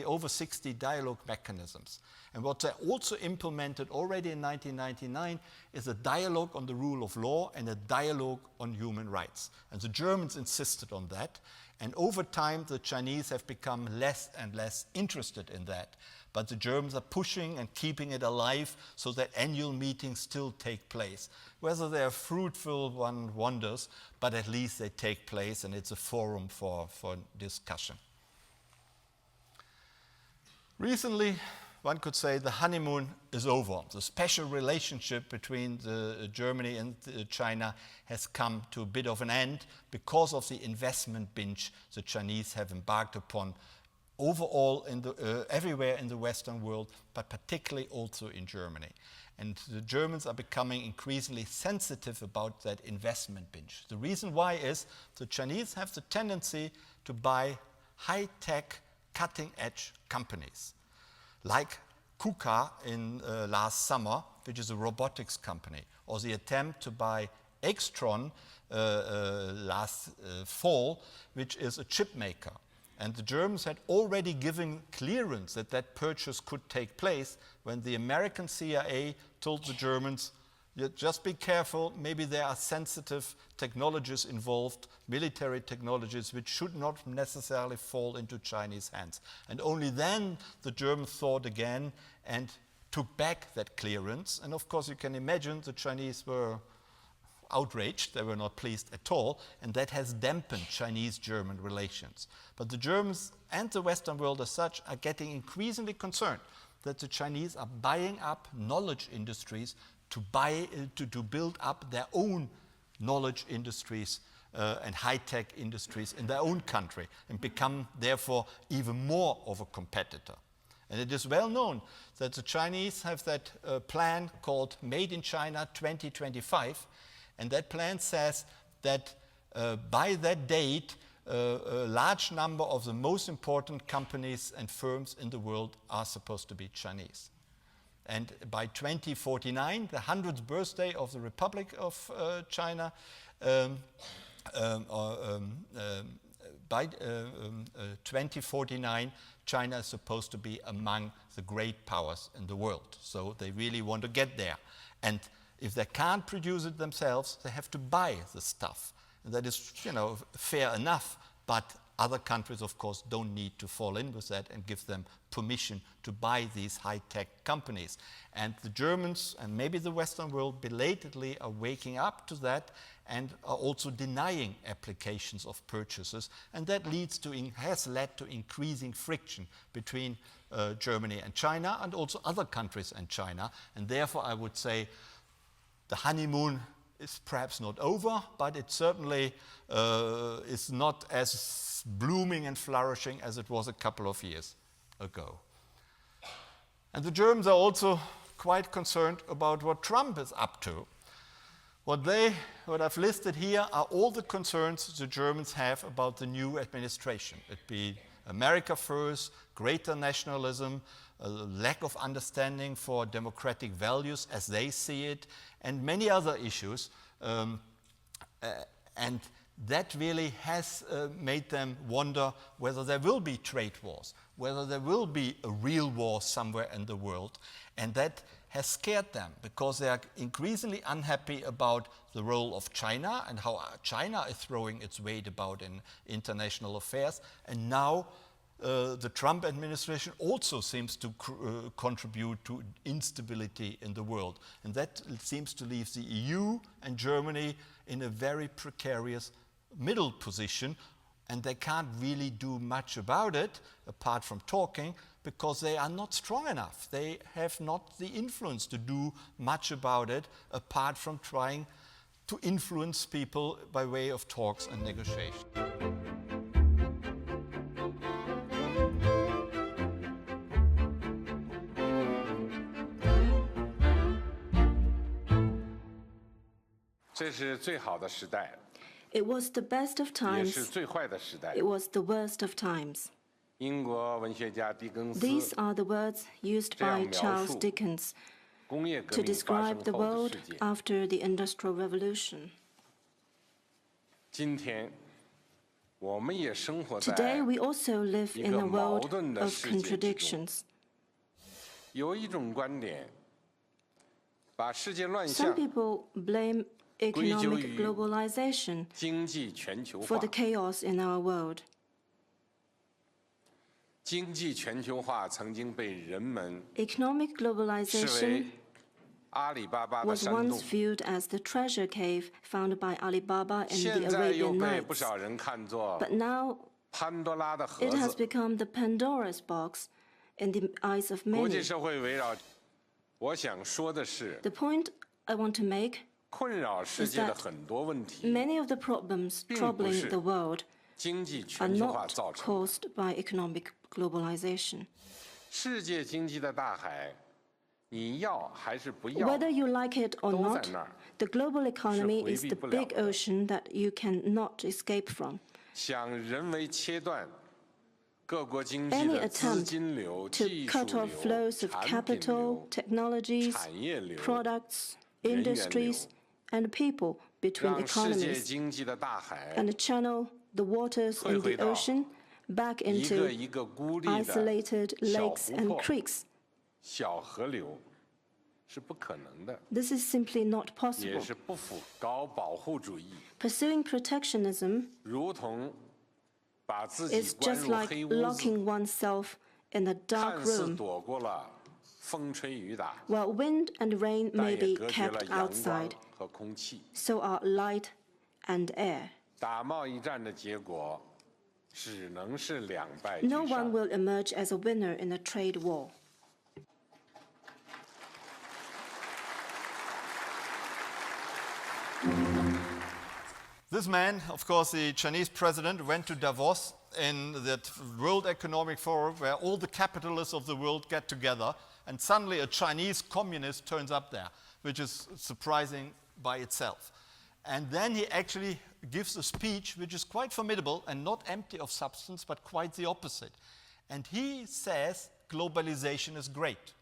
Speaker 1: over 60 dialogue mechanisms. And what they also implemented already in 1999 is a dialogue on the rule of law and a dialogue on human rights. And the Germans insisted on that. And over time, the Chinese have become less and less interested in that. But the Germans are pushing and keeping it alive so that annual meetings still take place. Whether they are fruitful, one wonders, but at least they take place and it's a forum for discussion. Recently, one could say the honeymoon is over. The special relationship between Germany and China has come to a bit of an end because of the investment binge the Chinese have embarked upon overall everywhere in the Western world, but particularly also in Germany. And the Germans are becoming increasingly sensitive about that investment binge. The reason why is the Chinese have the tendency to buy high-tech, cutting-edge companies, like KUKA in last summer, which is a robotics company, or the attempt to buy Extron last fall, which is a chip maker. And the Germans had already given clearance that that purchase could take place when the American CIA told the Germans, just be careful, maybe there are sensitive technologies involved, military technologies, which should not necessarily fall into Chinese hands. And only then the Germans thought again and took back that clearance. And of course you can imagine the Chinese were outraged, they were not pleased at all, and that has dampened Chinese-German relations. But the Germans and the Western world as such are getting increasingly concerned that the Chinese are buying up knowledge industries to build up their own knowledge industries and high-tech industries in their own country and become therefore even more of a competitor. And it is well known that the Chinese have that plan called Made in China 2025, and that plan says that by that date, a large number of the most important companies and firms in the world are supposed to be Chinese. And by 2049, the 100th birthday of the Republic of China, by 2049, China is supposed to be among the great powers in the world. So they really want to get there. And if they can't produce it themselves, they have to buy the stuff. And that is, fair enough, but other countries, of course, don't need to fall in with that and give them permission to buy these high-tech companies. And the Germans and maybe the Western world belatedly are waking up to that and are also denying applications of purchases. And that has led to increasing friction between Germany and China and also other countries and China. And therefore, I would say the honeymoon is perhaps not over, but it certainly is not as blooming and flourishing as it was a couple of years ago. And the Germans are also quite concerned about what Trump is up to. What I've listed here are all the concerns the Germans have about the new administration. It be America first, greater nationalism, a lack of understanding for democratic values as they see it, and many other issues. And that really has made them wonder whether there will be trade wars, whether there will be a real war somewhere in the world. And that has scared them because they are increasingly unhappy about the role of China and how China is throwing its weight about in international affairs. And now the Trump administration also seems to contribute to instability in the world. And that seems to leave the EU and Germany in a very precarious middle position, and they can't really do much about it apart from talking because they are not strong enough. They have not the influence to do much about it apart from trying to influence people by way of talks and negotiations.
Speaker 2: It was the best of times. It was the worst of times. These are the words used by Charles Dickens to describe the world after the Industrial Revolution. Today, we also live in a world of contradictions. Some people blame economic globalization for the chaos in our world. Economic globalization was once viewed as the treasure cave found by Alibaba in the Arabian Nights. But now it has become the Pandora's box in the eyes of many. The point I want to make is that many of the problems troubling the world are not caused by economic globalization. Whether you like it or not, the global economy is the big ocean that you cannot escape from. Any attempt to cut off flows of capital, technologies, products, industries, and people between economies and channel the waters in the ocean back into isolated lakes and creeks. This is simply not possible. Pursuing protectionism is just like locking oneself in a dark room, while wind and rain may be kept outside, so are light and air. No one will emerge as a winner in a trade war.
Speaker 1: This man, of course, the Chinese president, went to Davos in that World Economic Forum where all the capitalists of the world get together, and suddenly a Chinese communist turns up there, which is surprising by itself. And then he actually gives a speech which is quite formidable and not empty of substance, but quite the opposite. And he says globalization is great.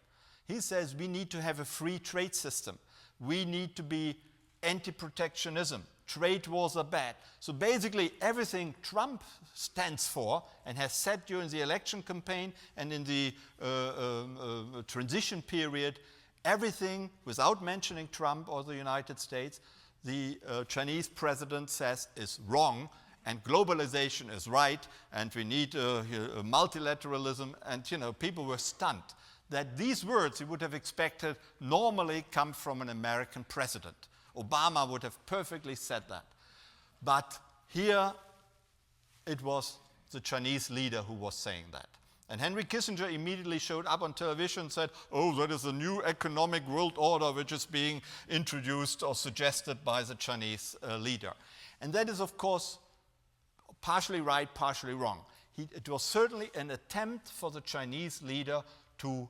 Speaker 1: He says we need to have a free trade system. We need to be anti-protectionism. Trade wars are bad. So basically everything Trump stands for and has said during the election campaign and in the transition period, everything without mentioning Trump or the United States, the Chinese president says is wrong, and globalization is right, and we need multilateralism, and people were stunned that these words you would have expected normally come from an American president. Obama would have perfectly said that. But here it was the Chinese leader who was saying that. And Henry Kissinger immediately showed up on television and said, oh, that is a new economic world order which is being introduced or suggested by the Chinese leader. And that is, of course, partially right, partially wrong. It was certainly an attempt for the Chinese leader to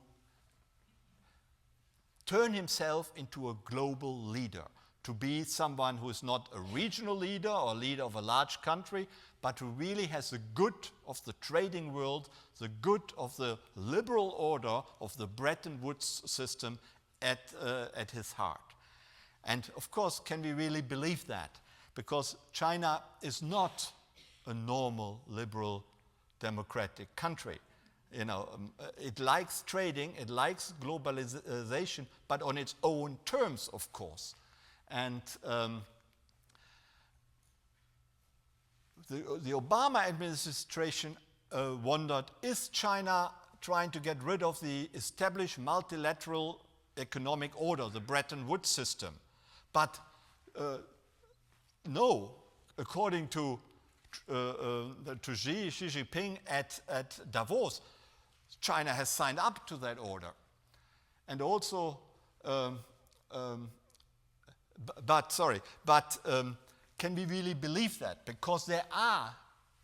Speaker 1: turn himself into a global leader, to be someone who is not a regional leader or leader of a large country, but who really has the good of the trading world, the good of the liberal order of the Bretton Woods system at his heart. And of course, can we really believe that? because China is not a normal, liberal, democratic country. You know, it likes trading, it likes globalization, but on its own terms, of course. And the Obama administration wondered, is China trying to get rid of the established multilateral economic order, the Bretton Woods system? But no, according to Xi Jinping at Davos, China has signed up to that order. And also, can we really believe that? Because there are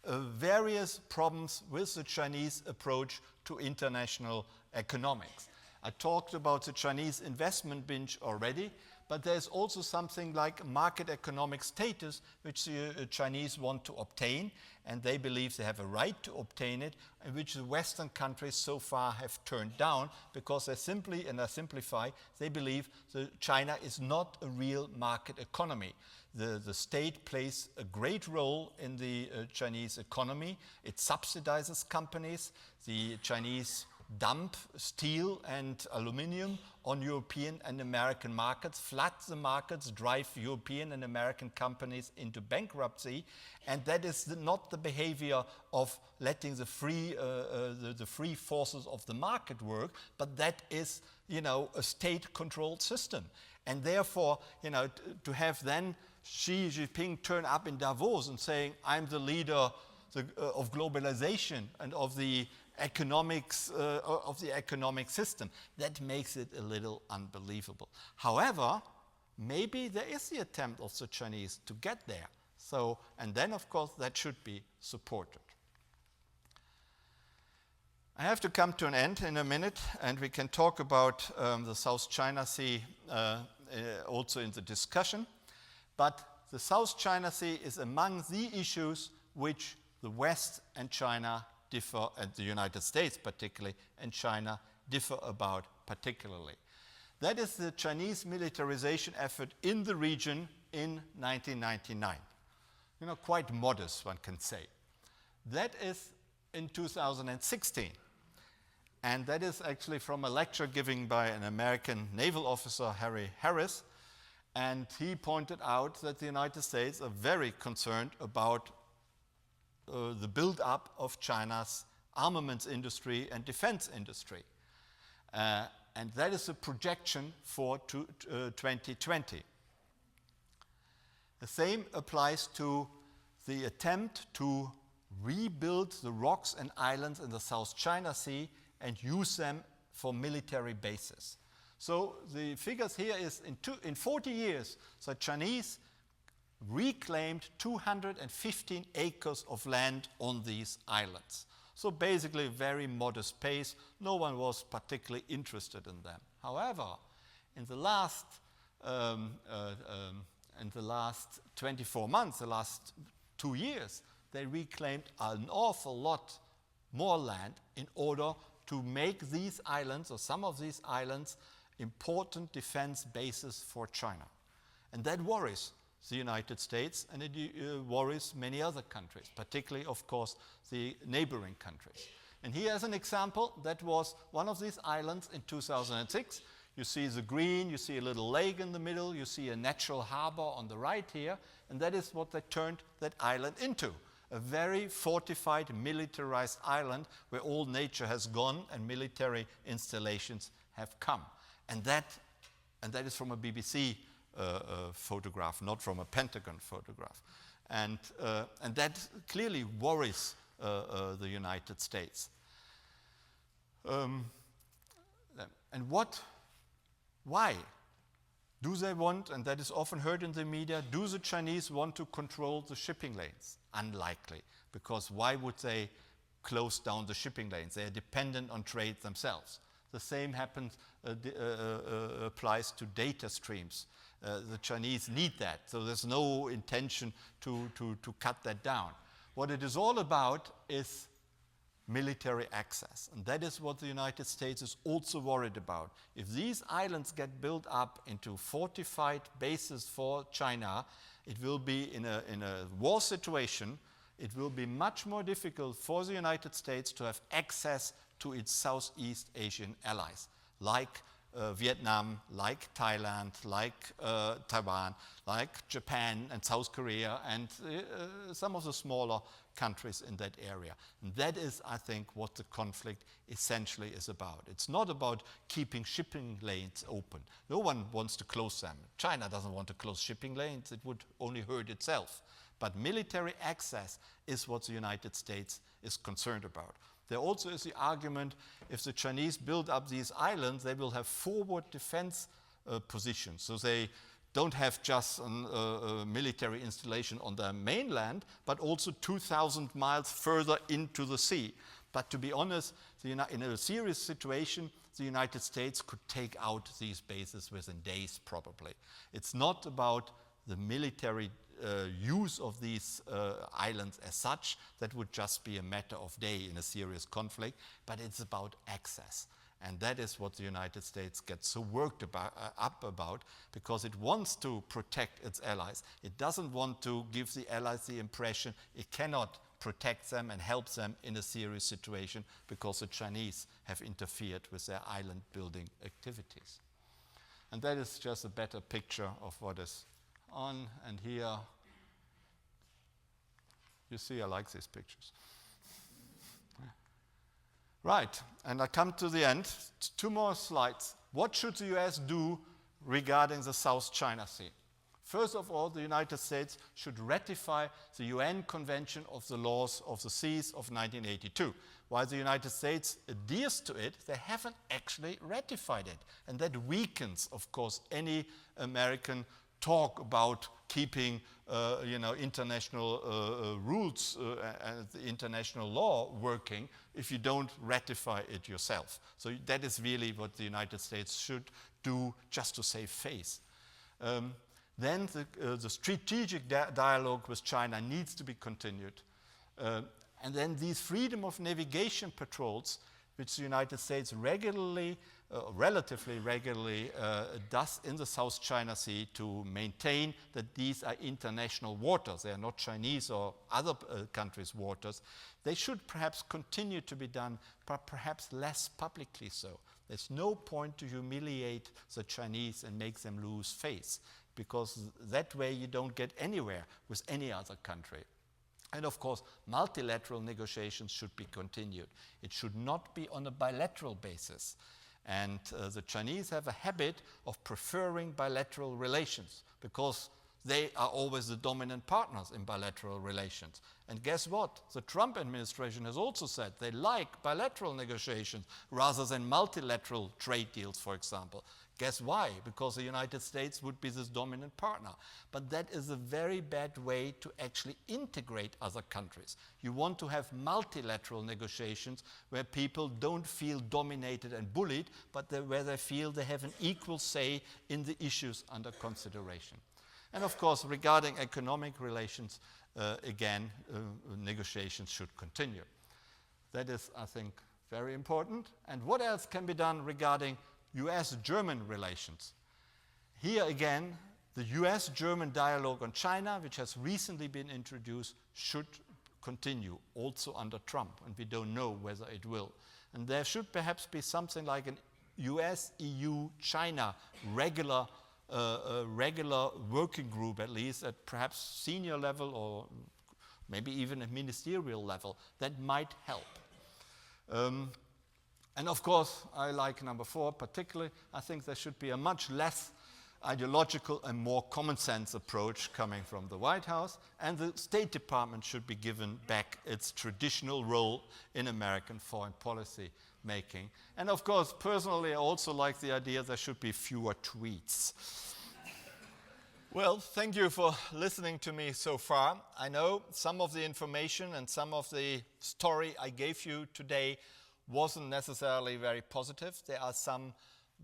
Speaker 1: various problems with the Chinese approach to international economics. I talked about the Chinese investment binge already, but there's also something like market economic status, which the Chinese want to obtain, and they believe they have a right to obtain it, and which the Western countries so far have turned down because they simply, and I simplify, they believe that China is not a real market economy. The state plays a great role in the Chinese economy. It subsidizes companies. The Chinese dump steel and aluminium on European and American markets, flood the markets, drive European and American companies into bankruptcy, and that is not the behavior of letting the free forces of the market work, but that is, you know, a state-controlled system. And therefore, you know, to have then Xi Jinping turn up in Davos and saying, I'm the leader of globalization and of the economics of the economic system, that makes it a little unbelievable. However, maybe there is the attempt of the Chinese to get there. So, and then of course that should be supported. I have to come to an end in a minute, and we can talk about the South China Sea also in the discussion. But the South China Sea is among the issues which the West and China differ, and the United States particularly, and China differ about particularly. That is the Chinese militarization effort in the region in 1999. You know, quite modest, one can say. That is in 2016. And that is actually from a lecture given by an American naval officer, Larres, and he pointed out that the United States are very concerned about the build-up of China's armaments industry and defense industry. And that is a projection for 2020. The same applies to the attempt to rebuild the rocks and islands in the South China Sea and use them for military bases. So the figures here is in 40 years, the Chinese reclaimed 215 acres of land on these islands. So basically a very modest pace. No one was particularly interested in them. However, in the last 24 months, the last 2 years, they reclaimed an awful lot more land in order to make these islands, or some of these islands, important defense bases for China. And that worries the United States, and it worries many other countries, particularly, of course, the neighboring countries. And here as an example, that was one of these islands in 2006. You see the green, you see a little lake in the middle, you see a natural harbor on the right here, and that is what they turned that island into. A very fortified, militarized island where all nature has gone and military installations have come. And that is from a BBC photograph, not from a Pentagon photograph. And that clearly worries the United States. Why? Do they want, and that is often heard in the media, do the Chinese want to control the shipping lanes? Unlikely, because why would they close down the shipping lanes? They are dependent on trade themselves. The same applies to data streams. The Chinese need that, so there's no intention to cut that down. What it is all about is military access. And that is what the United States is also worried about. If these islands get built up into fortified bases for China, it will be in a war situation, it will be much more difficult for the United States to have access to its Southeast Asian allies, like Vietnam, like Thailand, like Taiwan, like Japan and South Korea, and some of the smaller countries in that area. And that is, I think, what the conflict essentially is about. It's not about keeping shipping lanes open. No one wants to close them. China doesn't want to close shipping lanes. It would only hurt itself. But military access is what the United States is concerned about. There also is the argument, if the Chinese build up these islands, they will have forward defense positions. So they don't have just a military installation on their mainland, but also 2,000 miles further into the sea. But to be honest, in a serious situation, the United States could take out these bases within days, probably. It's not about the military use of these islands as such. That would just be a matter of day in a serious conflict, but it's about access. And that is what the United States gets so worked up about, because it wants to protect its allies. It doesn't want to give the allies the impression it cannot protect them and help them in a serious situation because the Chinese have interfered with their island building activities. And that is just a better picture of what is on. And here, you see, I like these pictures. Right, and I come to the end. 2 more slides. What should the US do regarding the South China Sea? First of all, the United States should ratify the UN Convention of the Laws of the Seas of 1982. While the United States adheres to it, they haven't actually ratified it. And that weakens, of course, any American talk about keeping international rules and the international law working if you don't ratify it yourself. So that is really what the United States should do just to save face. Then the strategic dialogue with China needs to be continued. And then these freedom of navigation patrols, which the United States relatively regularly does in the South China Sea to maintain that these are international waters. They are not Chinese or other countries' waters. They should perhaps continue to be done, but perhaps less publicly so. There's no point to humiliate the Chinese and make them lose face, because that way you don't get anywhere with any other country. And of course, multilateral negotiations should be continued. It should not be on a bilateral basis. And the Chinese have a habit of preferring bilateral relations because they are always the dominant partners in bilateral relations. And guess what? The Trump administration has also said they like bilateral negotiations rather than multilateral trade deals, for example. Guess why? Because the United States would be this dominant partner. But that is a very bad way to actually integrate other countries. You want to have multilateral negotiations where people don't feel dominated and bullied, but where they feel they have an equal say in the issues under consideration. And of course, regarding economic relations, negotiations should continue. That is, I think, very important. And what else can be done regarding US-German relations? Here again, the US-German dialogue on China, which has recently been introduced, should continue, also under Trump, and we don't know whether it will. And there should perhaps be something like an US-EU-China regular working group, at least at perhaps senior level or maybe even a ministerial level, that might help. And of course, I like number 4 particularly. I think there should be a much less ideological and more common sense approach coming from the White House, and the State Department should be given back its traditional role in American foreign policy making. And of course, personally, I also like the idea there should be fewer tweets. Well, thank you for listening to me so far. I know some of the information and some of the story I gave you today wasn't necessarily very positive. There are some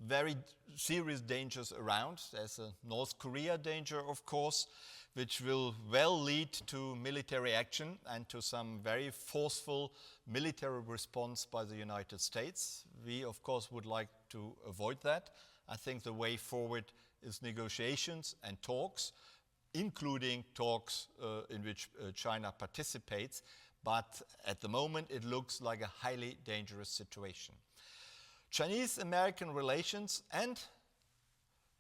Speaker 1: very serious dangers around. There's a North Korea danger, of course. which will well lead to military action and to some very forceful military response by the United States. We, of course, would like to avoid that. I think the way forward is negotiations and talks, including talks in which China participates. But at the moment, it looks like a highly dangerous situation. Chinese-American relations and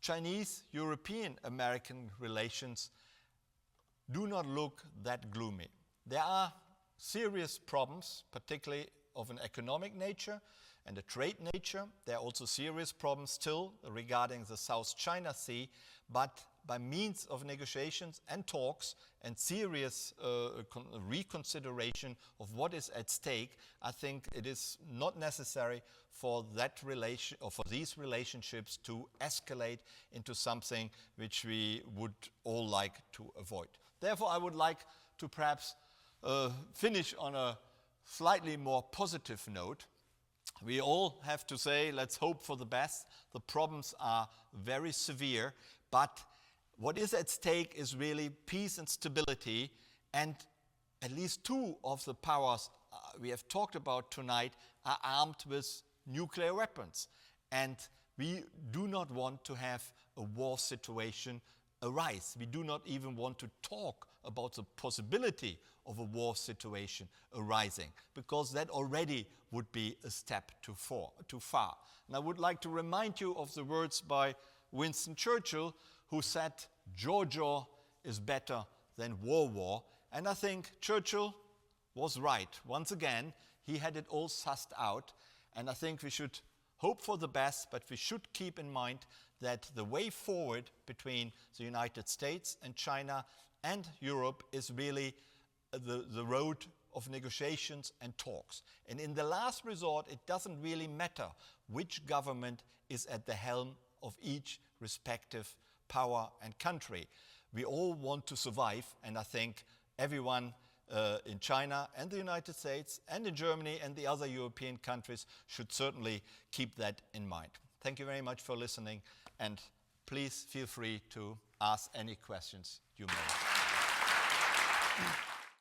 Speaker 1: Chinese-European-American relations do not look that gloomy. There are serious problems, particularly of an economic nature and a trade nature. There are also serious problems still regarding the South China Sea, but by means of negotiations and talks and serious reconsideration of what is at stake, I think it is not necessary for that relation or for these relationships to escalate into something which we would all like to avoid. Therefore, I would like to perhaps finish on a slightly more positive note. We all have to say, let's hope for the best. The problems are very severe, but what is at stake is really peace and stability, and at least two of the powers we have talked about tonight are armed with nuclear weapons. And we do not want to have a war situation arise. We do not even want to talk about the possibility of a war situation arising, because that already would be a step too far. And I would like to remind you of the words by Winston Churchill, who said, "Jaw is better than war." And I think Churchill was right. Once again, he had it all sussed out. And I think we should hope for the best, but we should keep in mind that the way forward between the United States and China and Europe is really the road of negotiations and talks. And in the last resort, it doesn't really matter which government is at the helm of each respective power and country. We all want to survive, and I think everyone in China and the United States and in Germany and the other European countries should certainly keep that in mind. Thank you very much for listening, and please feel free to ask any questions you may have.